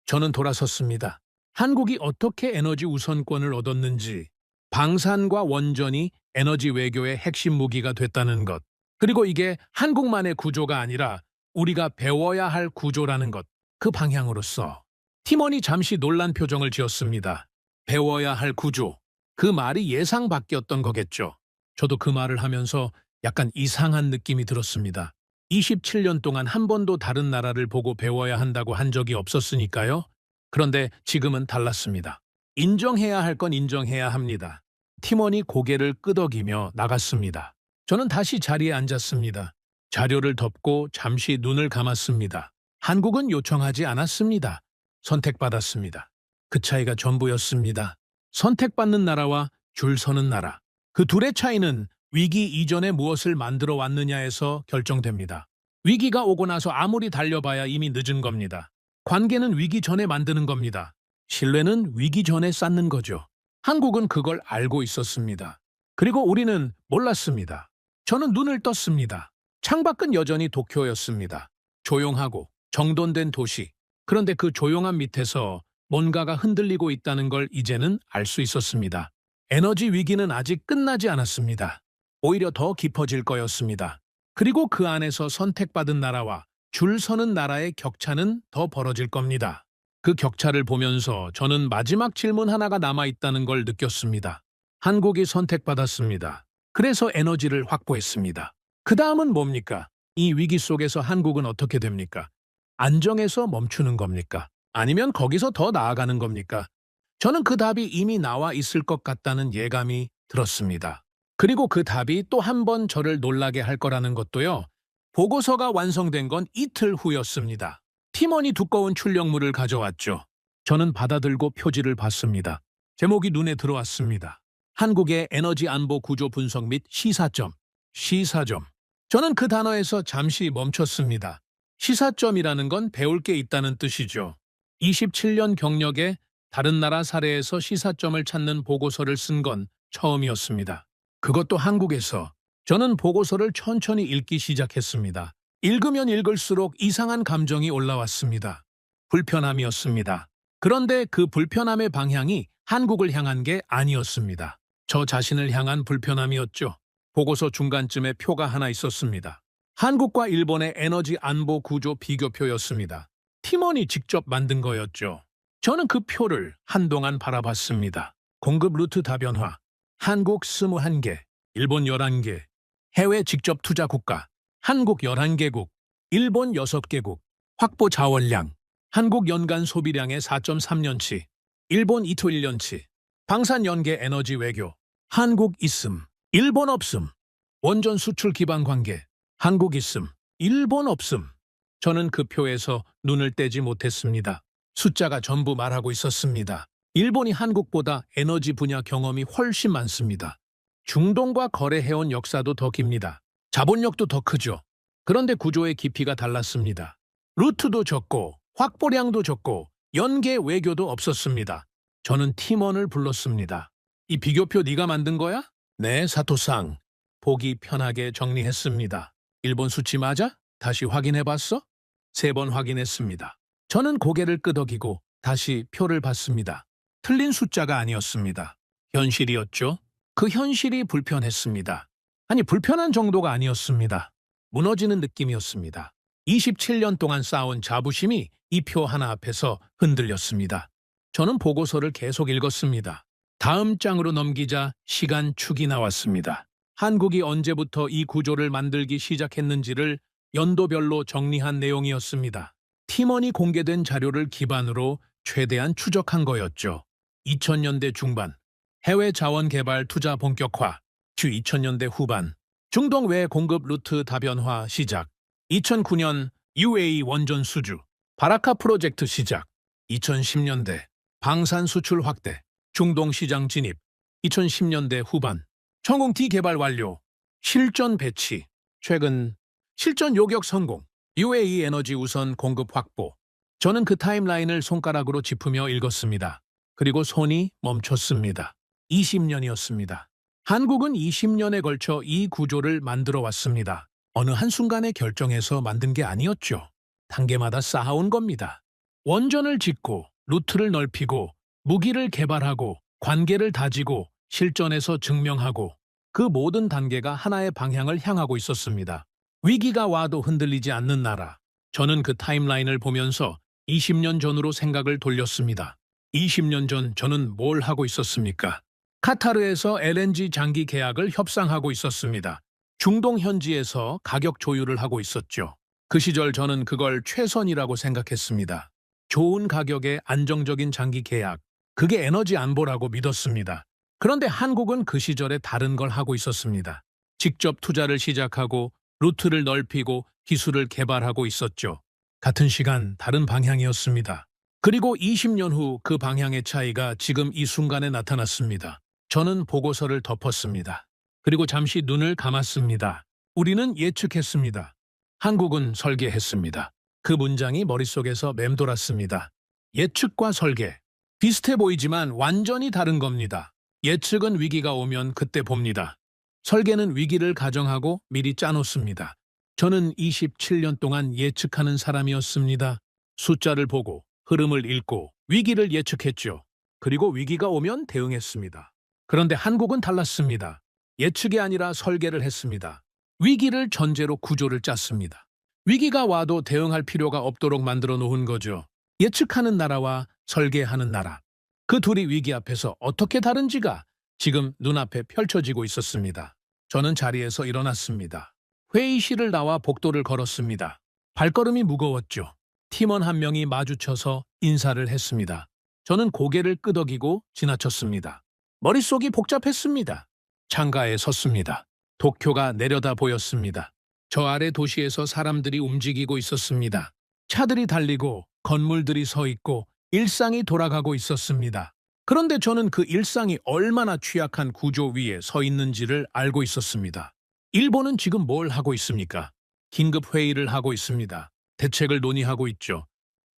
Speaker 1: 저는 돌아섰습니다. 한국이 어떻게 에너지 우선권을 얻었는지, 방산과 원전이 에너지 외교의 핵심 무기가 됐다는 것, 그리고 이게 한국만의 구조가 아니라 우리가 배워야 할 구조라는 것, 그 방향으로서 팀원이 잠시 놀란 표정을 지었습니다. 배워야 할 구조. 그 말이 예상 밖이었던 거겠죠. 저도 그 말을 하면서 약간 이상한 느낌이 들었습니다. 27년 동안 한 번도 다른 나라를 보고 배워야 한다고 한 적이 없었으니까요. 그런데 지금은 달랐습니다. 인정해야 할 건 인정해야 합니다. 팀원이 고개를 끄덕이며 나갔습니다. 저는 다시 자리에 앉았습니다. 자료를 덮고 잠시 눈을 감았습니다. 한국은 요청하지 않았습니다. 선택받았습니다. 그 차이가 전부였습니다. 선택받는 나라와 줄 서는 나라. 그 둘의 차이는 위기 이전에 무엇을 만들어 왔느냐에서 결정됩니다. 위기가 오고 나서 아무리 달려봐야 이미 늦은 겁니다. 관계는 위기 전에 만드는 겁니다. 신뢰는 위기 전에 쌓는 거죠. 한국은 그걸 알고 있었습니다. 그리고 우리는 몰랐습니다. 저는 눈을 떴습니다. 창밖은 여전히 도쿄였습니다. 조용하고 정돈된 도시. 그런데 그 조용함 밑에서 뭔가가 흔들리고 있다는 걸 이제는 알 수 있었습니다. 에너지 위기는 아직 끝나지 않았습니다. 오히려 더 깊어질 거였습니다. 그리고 그 안에서 선택받은 나라와 줄 서는 나라의 격차는 더 벌어질 겁니다. 그 격차를 보면서 저는 마지막 질문 하나가 남아있다는 걸 느꼈습니다. 한국이 선택받았습니다. 그래서 에너지를 확보했습니다. 그 다음은 뭡니까? 이 위기 속에서 한국은 어떻게 됩니까? 안정해서 멈추는 겁니까? 아니면 거기서 더 나아가는 겁니까? 저는 그 답이 이미 나와 있을 것 같다는 예감이 들었습니다. 그리고 그 답이 또 한 번 저를 놀라게 할 거라는 것도요. 보고서가 완성된 건 이틀 후였습니다. 팀원이 두꺼운 출력물을 가져왔죠. 저는 받아들고 표지를 봤습니다. 제목이 눈에 들어왔습니다. 한국의 에너지 안보 구조 분석 및 시사점. 시사점. 저는 그 단어에서 잠시 멈췄습니다. 시사점이라는 건 배울 게 있다는 뜻이죠. 27년 경력에 다른 나라 사례에서 시사점을 찾는 보고서를 쓴 건 처음이었습니다. 그것도 한국에서. 저는 보고서를 천천히 읽기 시작했습니다. 읽으면 읽을수록 이상한 감정이 올라왔습니다. 불편함이었습니다. 그런데 그 불편함의 방향이 한국을 향한 게 아니었습니다. 저 자신을 향한 불편함이었죠. 보고서 중간쯤에 표가 하나 있었습니다. 한국과 일본의 에너지 안보 구조 비교표였습니다. 팀원이 직접 만든 거였죠. 저는 그 표를 한동안 바라봤습니다. 공급 루트 다변화, 한국 21개, 일본 11개, 해외 직접 투자 국가, 한국 11개국, 일본 6개국, 확보 자원량, 한국 연간 소비량의 4.3년치, 일본 이토 1년치, 방산 연계 에너지 외교, 한국 있음, 일본 없음, 원전 수출 기반 관계, 한국 있음, 일본 없음. 저는 그 표에서 눈을 떼지 못했습니다. 숫자가 전부 말하고 있었습니다. 일본이 한국보다 에너지 분야 경험이 훨씬 많습니다. 중동과 거래해온 역사도 더 깁니다. 자본력도 더 크죠. 그런데 구조의 깊이가 달랐습니다. 루트도 적고 확보량도 적고 연계 외교도 없었습니다. 저는 팀원을 불렀습니다. 이 비교표 네가 만든 거야? 네, 사토상. 보기 편하게 정리했습니다. 일본 수치 맞아? 다시 확인해봤어? 3번 확인했습니다. 저는 고개를 끄덕이고 다시 표를 봤습니다. 틀린 숫자가 아니었습니다. 현실이었죠. 그 현실이 불편했습니다. 아니, 불편한 정도가 아니었습니다. 무너지는 느낌이었습니다. 27년 동안 쌓아온 자부심이 이 표 하나 앞에서 흔들렸습니다. 저는 보고서를 계속 읽었습니다. 다음 장으로 넘기자 시간 축이 나왔습니다. 한국이 언제부터 이 구조를 만들기 시작했는지를 연도별로 정리한 내용이었습니다. 팀원이 공개된 자료를 기반으로 최대한 추적한 거였죠. 2000년대 중반, 해외 자원 개발 투자 본격화, 2000년대 후반, 중동 외 공급 루트 다변화 시작, 2009년 UAE 원전 수주, 바라카 프로젝트 시작, 2010년대 방산 수출 확대, 중동 시장 진입, 2010년대 후반, 천공티 개발 완료, 실전 배치, 최근 실전 요격 성공, UAE 에너지 우선 공급 확보. 저는 그 타임라인을 손가락으로 짚으며 읽었습니다. 그리고 손이 멈췄습니다. 20년이었습니다. 한국은 20년에 걸쳐 이 구조를 만들어 왔습니다. 어느 한순간에 결정해서 만든 게 아니었죠. 단계마다 쌓아온 겁니다. 원전을 짓고, 루트를 넓히고, 무기를 개발하고, 관계를 다지고, 실전에서 증명하고, 그 모든 단계가 하나의 방향을 향하고 있었습니다. 위기가 와도 흔들리지 않는 나라. 저는 그 타임라인을 보면서 20년 전으로 생각을 돌렸습니다. 20년 전 저는 뭘 하고 있었습니까? 카타르에서 LNG 장기 계약을 협상하고 있었습니다. 중동 현지에서 가격 조율을 하고 있었죠. 그 시절 저는 그걸 최선이라고 생각했습니다. 좋은 가격의 안정적인 장기 계약, 그게 에너지 안보라고 믿었습니다. 그런데 한국은 그 시절에 다른 걸 하고 있었습니다. 직접 투자를 시작하고 루트를 넓히고 기술을 개발하고 있었죠. 같은 시간 다른 방향이었습니다. 그리고 20년 후 그 방향의 차이가 지금 이 순간에 나타났습니다. 저는 보고서를 덮었습니다. 그리고 잠시 눈을 감았습니다. 우리는 예측했습니다. 한국은 설계했습니다. 그 문장이 머릿속에서 맴돌았습니다. 예측과 설계. 비슷해 보이지만 완전히 다른 겁니다. 예측은 위기가 오면 그때 봅니다. 설계는 위기를 가정하고 미리 짜놓습니다. 저는 27년 동안 예측하는 사람이었습니다. 숫자를 보고 흐름을 읽고 위기를 예측했죠. 그리고 위기가 오면 대응했습니다. 그런데 한국은 달랐습니다. 예측이 아니라 설계를 했습니다. 위기를 전제로 구조를 짰습니다. 위기가 와도 대응할 필요가 없도록 만들어 놓은 거죠. 예측하는 나라와 설계하는 나라. 그 둘이 위기 앞에서 어떻게 다른지가 지금 눈앞에 펼쳐지고 있었습니다. 저는 자리에서 일어났습니다. 회의실을 나와 복도를 걸었습니다. 발걸음이 무거웠죠. 팀원 한 명이 마주쳐서 인사를 했습니다. 저는 고개를 끄덕이고 지나쳤습니다. 머릿속이 복잡했습니다. 창가에 섰습니다. 도쿄가 내려다 보였습니다. 저 아래 도시에서 사람들이 움직이고 있었습니다. 차들이 달리고 건물들이 서 있고 일상이 돌아가고 있었습니다. 그런데 저는 그 일상이 얼마나 취약한 구조 위에 서 있는지를 알고 있었습니다. 일본은 지금 뭘 하고 있습니까? 긴급 회의를 하고 있습니다. 대책을 논의하고 있죠.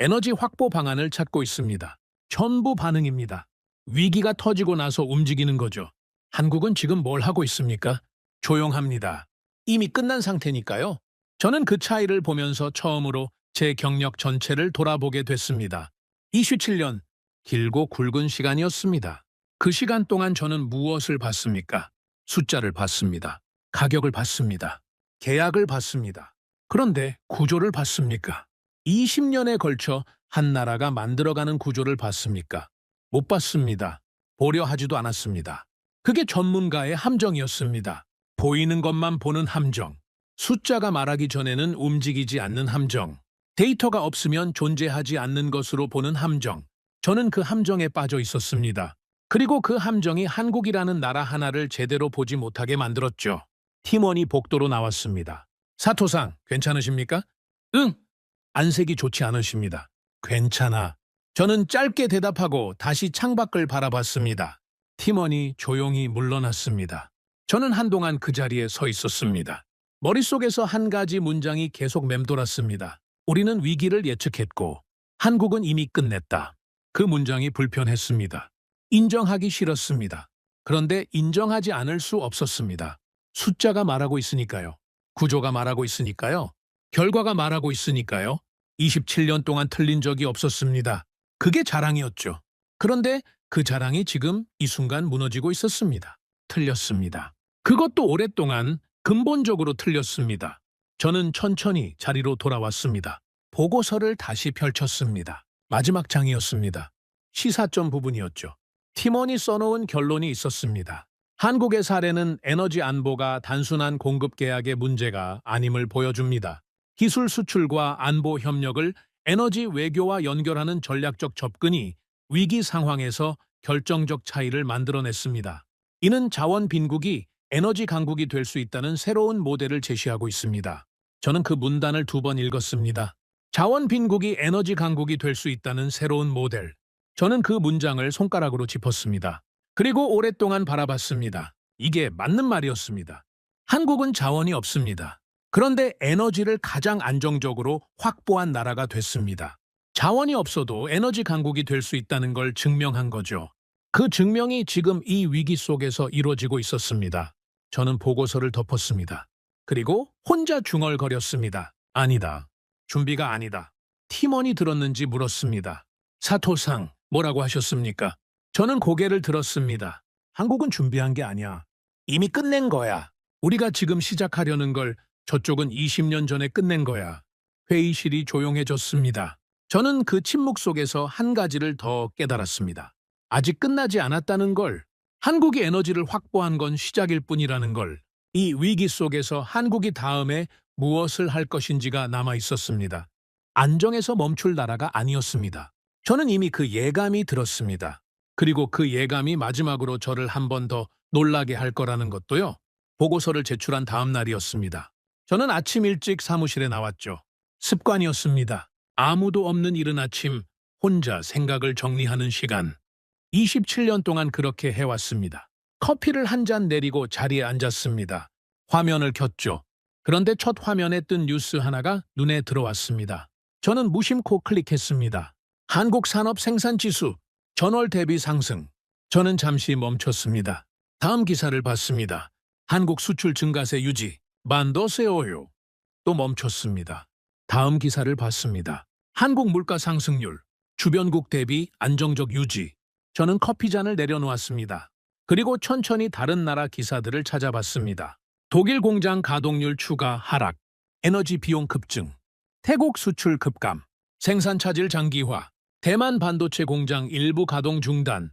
Speaker 1: 에너지 확보 방안을 찾고 있습니다. 전부 반응입니다. 위기가 터지고 나서 움직이는 거죠. 한국은 지금 뭘 하고 있습니까? 조용합니다. 이미 끝난 상태니까요. 저는 그 차이를 보면서 처음으로 제 경력 전체를 돌아보게 됐습니다. 27년, 길고 굵은 시간이었습니다. 그 시간 동안 저는 무엇을 봤습니까? 숫자를 봤습니다. 가격을 봤습니다. 계약을 봤습니다. 그런데 구조를 봤습니까? 20년에 걸쳐 한 나라가 만들어가는 구조를 봤습니까? 못 봤습니다. 보려 하지도 않았습니다. 그게 전문가의 함정이었습니다. 보이는 것만 보는 함정. 숫자가 말하기 전에는 움직이지 않는 함정. 데이터가 없으면 존재하지 않는 것으로 보는 함정. 저는 그 함정에 빠져 있었습니다. 그리고 그 함정이 한국이라는 나라 하나를 제대로 보지 못하게 만들었죠. 팀원이 복도로 나왔습니다. 사토상, 괜찮으십니까? 응. 안색이 좋지 않으십니다. 괜찮아. 저는 짧게 대답하고 다시 창밖을 바라봤습니다. 팀원이 조용히 물러났습니다. 저는 한동안 그 자리에 서 있었습니다. 머릿속에서 한 가지 문장이 계속 맴돌았습니다. 우리는 위기를 예측했고 한국은 이미 끝냈다. 그 문장이 불편했습니다. 인정하기 싫었습니다. 그런데 인정하지 않을 수 없었습니다. 숫자가 말하고 있으니까요. 구조가 말하고 있으니까요. 결과가 말하고 있으니까요. 27년 동안 틀린 적이 없었습니다. 그게 자랑이었죠. 그런데 그 자랑이 지금 이 순간 무너지고 있었습니다. 틀렸습니다. 그것도 오랫동안 근본적으로 틀렸습니다. 저는 천천히 자리로 돌아왔습니다. 보고서를 다시 펼쳤습니다. 마지막 장이었습니다. 시사점 부분이었죠. 팀원이 써놓은 결론이 있었습니다. 한국의 사례는 에너지 안보가 단순한 공급 계약의 문제가 아님을 보여줍니다. 기술 수출과 안보 협력을 에너지 외교와 연결하는 전략적 접근이 위기 상황에서 결정적 차이를 만들어냈습니다. 이는 자원 빈국이 에너지 강국이 될 수 있다는 새로운 모델을 제시하고 있습니다. 저는 그 문단을 2번 읽었습니다. 자원 빈국이 에너지 강국이 될 수 있다는 새로운 모델. 저는 그 문장을 손가락으로 짚었습니다. 그리고 오랫동안 바라봤습니다. 이게 맞는 말이었습니다. 한국은 자원이 없습니다. 그런데 에너지를 가장 안정적으로 확보한 나라가 됐습니다. 자원이 없어도 에너지 강국이 될 수 있다는 걸 증명한 거죠. 그 증명이 지금 이 위기 속에서 이루어지고 있었습니다. 저는 보고서를 덮었습니다. 그리고 혼자 중얼거렸습니다. 아니다. 준비가 아니다. 팀원이 들었는지 물었습니다. 사토상, 뭐라고 하셨습니까? 저는 고개를 들었습니다. 한국은 준비한 게 아니야. 이미 끝낸 거야. 우리가 지금 시작하려는 걸 저쪽은 20년 전에 끝낸 거야. 회의실이 조용해졌습니다. 저는 그 침묵 속에서 한 가지를 더 깨달았습니다. 아직 끝나지 않았다는 걸, 한국이 에너지를 확보한 건 시작일 뿐이라는 걸, 이 위기 속에서 한국이 다음에 무엇을 할 것인지가 남아 있었습니다. 안정에서 멈출 나라가 아니었습니다. 저는 이미 그 예감이 들었습니다. 그리고 그 예감이 마지막으로 저를 한 번 더 놀라게 할 거라는 것도요. 보고서를 제출한 다음 날이었습니다. 저는 아침 일찍 사무실에 나왔죠. 습관이었습니다. 아무도 없는 이른 아침, 혼자 생각을 정리하는 시간. 27년 동안 그렇게 해왔습니다. 커피를 한 잔 내리고 자리에 앉았습니다. 화면을 켰죠. 그런데 첫 화면에 뜬 뉴스 하나가 눈에 들어왔습니다. 저는 무심코 클릭했습니다. 한국 산업 생산지수, 전월 대비 상승. 저는 잠시 멈췄습니다. 다음 기사를 봤습니다. 한국 수출 증가세 유지, 만도세오요. 또 멈췄습니다. 다음 기사를 봤습니다. 한국 물가 상승률, 주변국 대비 안정적 유지. 저는 커피잔을 내려놓았습니다. 그리고 천천히 다른 나라 기사들을 찾아봤습니다. 독일 공장 가동률 추가 하락, 에너지 비용 급증, 태국 수출 급감, 생산 차질 장기화, 대만 반도체 공장 일부 가동 중단,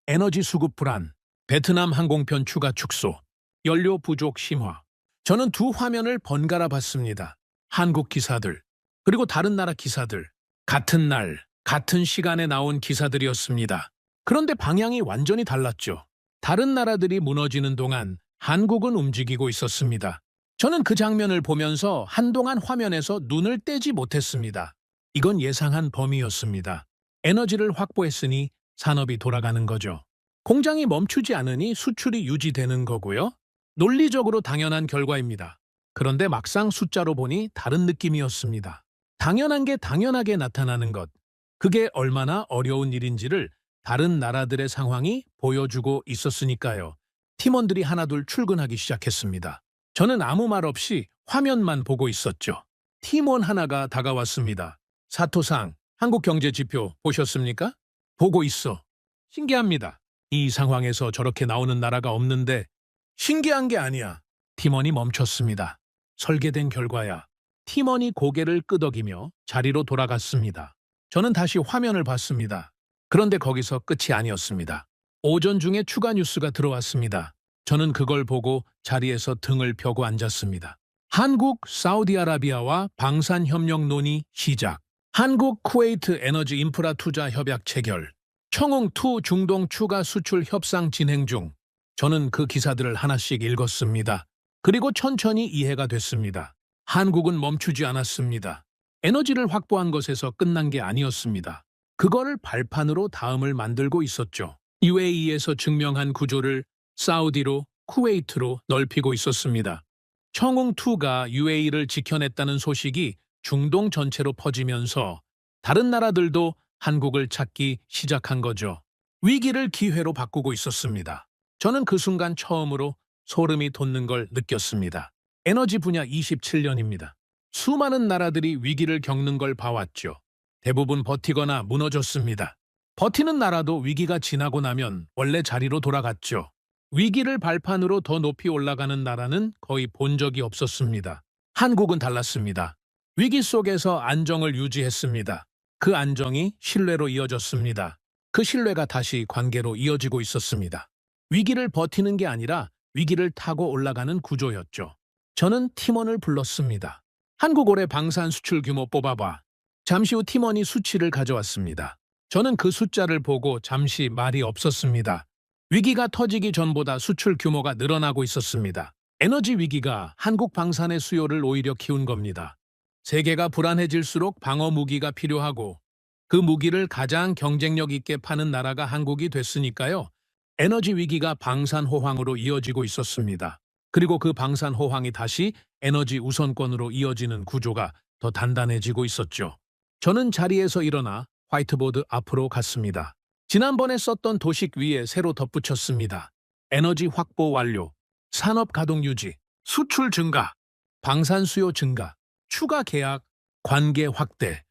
Speaker 1: 에너지 수급 불안, 베트남 항공편 추가 축소, 연료 부족 심화. 저는 두 화면을 번갈아 봤습니다. 한국 기사들, 그리고 다른 나라 기사들. 같은 날, 같은 시간에 나온 기사들이었습니다. 그런데 방향이 완전히 달랐죠. 다른 나라들이 무너지는 동안 한국은 움직이고 있었습니다. 저는 그 장면을 보면서 한동안 화면에서 눈을 떼지 못했습니다. 이건 예상한 범위였습니다. 에너지를 확보했으니 산업이 돌아가는 거죠. 공장이 멈추지 않으니 수출이 유지되는 거고요. 논리적으로 당연한 결과입니다. 그런데 막상 숫자로 보니 다른 느낌이었습니다. 당연한 게 당연하게 나타나는 것. 그게 얼마나 어려운 일인지를 다른 나라들의 상황이 보여주고 있었으니까요. 팀원들이 하나둘 출근하기 시작했습니다. 저는 아무 말 없이 화면만 보고 있었죠. 팀원 하나가 다가왔습니다. 사토상, 한국 경제 지표 보셨습니까? 보고 있어. 신기합니다. 이 상황에서 저렇게 나오는 나라가 없는데 신기한 게 아니야. 팀원이 멈췄습니다. 설계된 결과야. 팀원이 고개를 끄덕이며 자리로 돌아갔습니다. 저는 다시 화면을 봤습니다. 그런데 거기서 끝이 아니었습니다. 오전 중에 추가 뉴스가 들어왔습니다. 저는 그걸 보고 자리에서 등을 펴고 앉았습니다. 한국, 사우디아라비아와 방산협력 논의 시작. 한국, 쿠웨이트 에너지 인프라 투자 협약 체결. 청웅2 중동 추가 수출 협상 진행 중. 저는 그 기사들을 하나씩 읽었습니다. 그리고 천천히 이해가 됐습니다. 한국은 멈추지 않았습니다. 에너지를 확보한 것에서 끝난 게 아니었습니다. 그거를 발판으로 다음을 만들고 있었죠. UAE에서 증명한 구조를 사우디로, 쿠웨이트로 넓히고 있었습니다. 청웅2가 UAE를 지켜냈다는 소식이 중동 전체로 퍼지면서 다른 나라들도 한국을 찾기 시작한 거죠. 위기를 기회로 바꾸고 있었습니다. 저는 그 순간 처음으로 소름이 돋는 걸 느꼈습니다. 에너지 분야 27년입니다. 수많은 나라들이 위기를 겪는 걸 봐왔죠. 대부분 버티거나 무너졌습니다. 버티는 나라도 위기가 지나고 나면 원래 자리로 돌아갔죠. 위기를 발판으로 더 높이 올라가는 나라는 거의 본 적이 없었습니다. 한국은 달랐습니다. 위기 속에서 안정을 유지했습니다. 그 안정이 신뢰로 이어졌습니다. 그 신뢰가 다시 관계로 이어지고 있었습니다. 위기를 버티는 게 아니라 위기를 타고 올라가는 구조였죠. 저는 팀원을 불렀습니다. 한국 올해 방산 수출 규모 뽑아봐. 잠시 후 팀원이 수치를 가져왔습니다. 저는 그 숫자를 보고 잠시 말이 없었습니다. 위기가 터지기 전보다 수출 규모가 늘어나고 있었습니다. 에너지 위기가 한국 방산의 수요를 오히려 키운 겁니다. 세계가 불안해질수록 방어 무기가 필요하고 그 무기를 가장 경쟁력 있게 파는 나라가 한국이 됐으니까요. 에너지 위기가 방산 호황으로 이어지고 있었습니다. 그리고 그 방산 호황이 다시 에너지 우선권으로 이어지는 구조가 더 단단해지고 있었죠. 저는 자리에서 일어나 화이트보드 앞으로 갔습니다. 지난번에 썼던 도식 위에 새로 덧붙였습니다. 에너지 확보 완료, 산업 가동 유지, 수출 증가, 방산 수요 증가, 추가 계약, 관계 확대,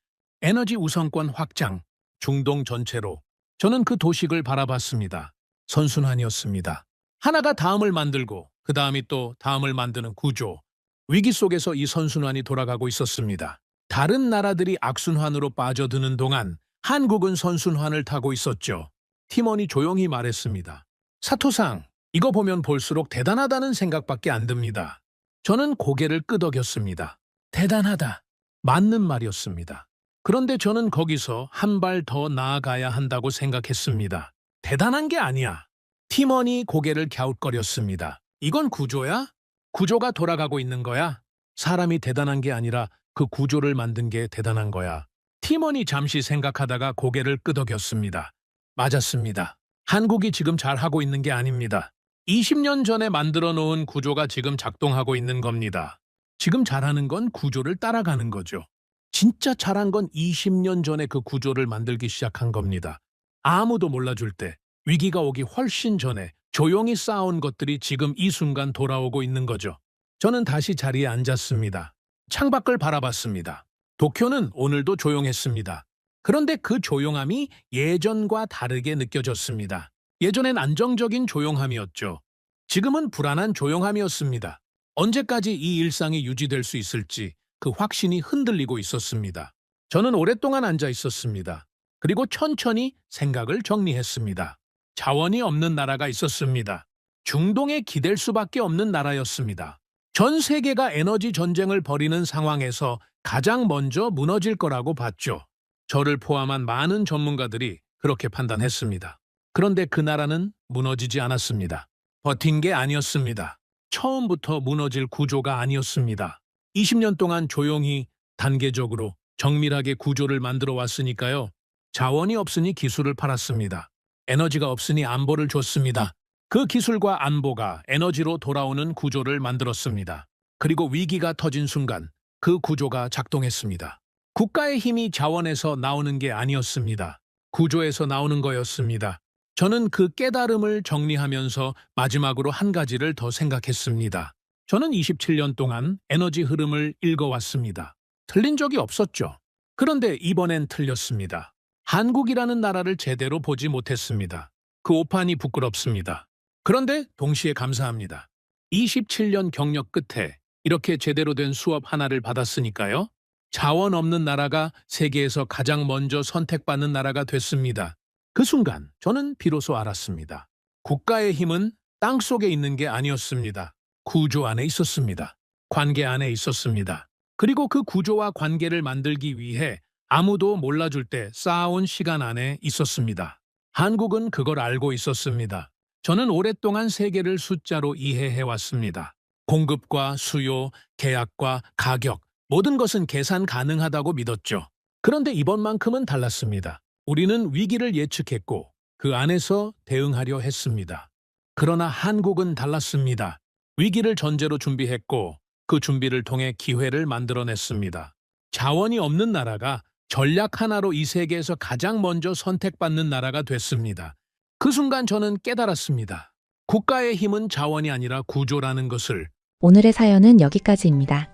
Speaker 1: 에너지 우선권 확장, 중동 전체로. 저는 그 도식을 바라봤습니다. 선순환이었습니다. 하나가 다음을 만들고 그 다음이 또 다음을 만드는 구조. 위기 속에서 이 선순환이 돌아가고 있었습니다. 다른 나라들이 악순환으로 빠져드는 동안 한국은 선순환을 타고 있었죠. 팀원이 조용히 말했습니다. 사토상, 이거 보면 볼수록 대단하다는 생각밖에 안 듭니다. 저는 고개를 끄덕였습니다. 대단하다. 맞는 말이었습니다. 그런데 저는 거기서 한 발 더 나아가야 한다고 생각했습니다. 대단한 게 아니야. 팀원이 고개를 갸웃거렸습니다. 이건 구조야? 구조가 돌아가고 있는 거야? 사람이 대단한 게 아니라 그 구조를 만든 게 대단한 거야. 팀원이 잠시 생각하다가 고개를 끄덕였습니다. 맞았습니다. 한국이 지금 잘하고 있는 게 아닙니다. 20년 전에 만들어 놓은 구조가 지금 작동하고 있는 겁니다. 지금 잘하는 건 구조를 따라가는 거죠. 진짜 잘한 건 20년 전에 그 구조를 만들기 시작한 겁니다. 아무도 몰라줄 때, 위기가 오기 훨씬 전에 조용히 쌓아온 것들이 지금 이 순간 돌아오고 있는 거죠. 저는 다시 자리에 앉았습니다. 창밖을 바라봤습니다. 도쿄는 오늘도 조용했습니다. 그런데 그 조용함이 예전과 다르게 느껴졌습니다. 예전엔 안정적인 조용함이었죠. 지금은 불안한 조용함이었습니다. 언제까지 이 일상이 유지될 수 있을지 그 확신이 흔들리고 있었습니다. 저는 오랫동안 앉아 있었습니다. 그리고 천천히 생각을 정리했습니다. 자원이 없는 나라가 있었습니다. 중동에 기댈 수밖에 없는 나라였습니다. 전 세계가 에너지 전쟁을 벌이는 상황에서 가장 먼저 무너질 거라고 봤죠. 저를 포함한 많은 전문가들이 그렇게 판단했습니다. 그런데 그 나라는 무너지지 않았습니다. 버틴 게 아니었습니다. 처음부터 무너질 구조가 아니었습니다. 20년 동안 조용히, 단계적으로, 정밀하게 구조를 만들어 왔으니까요. 자원이 없으니 기술을 팔았습니다. 에너지가 없으니 안보를 줬습니다. 그 기술과 안보가 에너지로 돌아오는 구조를 만들었습니다. 그리고 위기가 터진 순간 그 구조가 작동했습니다. 국가의 힘이 자원에서 나오는 게 아니었습니다. 구조에서 나오는 거였습니다. 저는 그 깨달음을 정리하면서 마지막으로 한 가지를 더 생각했습니다. 저는 27년 동안 에너지 흐름을 읽어왔습니다. 틀린 적이 없었죠. 그런데 이번엔 틀렸습니다. 한국이라는 나라를 제대로 보지 못했습니다. 그 오판이 부끄럽습니다. 그런데 동시에 감사합니다. 27년 경력 끝에 이렇게 제대로 된 수업 하나를 받았으니까요. 자원 없는 나라가 세계에서 가장 먼저 선택받는 나라가 됐습니다. 그 순간 저는 비로소 알았습니다. 국가의 힘은 땅속에 있는 게 아니었습니다. 구조 안에 있었습니다. 관계 안에 있었습니다. 그리고 그 구조와 관계를 만들기 위해 아무도 몰라줄 때 쌓아온 시간 안에 있었습니다. 한국은 그걸 알고 있었습니다. 저는 오랫동안 세계를 숫자로 이해해왔습니다. 공급과 수요, 계약과 가격, 모든 것은 계산 가능하다고 믿었죠. 그런데 이번만큼은 달랐습니다. 우리는 위기를 예측했고 그 안에서 대응하려 했습니다. 그러나 한국은 달랐습니다. 위기를 전제로 준비했고 그 준비를 통해 기회를 만들어냈습니다. 자원이 없는 나라가 전략 하나로 이 세계에서 가장 먼저 선택받는 나라가 됐습니다. 그 순간 저는 깨달았습니다. 국가의 힘은 자원이 아니라 구조라는 것을.
Speaker 2: 오늘의 사연은 여기까지입니다.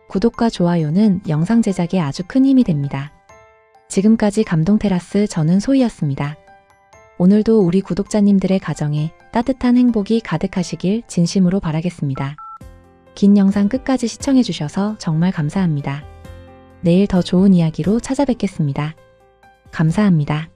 Speaker 2: 구독과 좋아요는 영상 제작에 아주 큰 힘이 됩니다. 지금까지 감동테라스 저는 소희였습니다. 오늘도 우리 구독자님들의 가정에 따뜻한 행복이 가득하시길 진심으로 바라겠습니다. 긴 영상 끝까지 시청해주셔서 정말 감사합니다. 내일 더 좋은 이야기로 찾아뵙겠습니다. 감사합니다.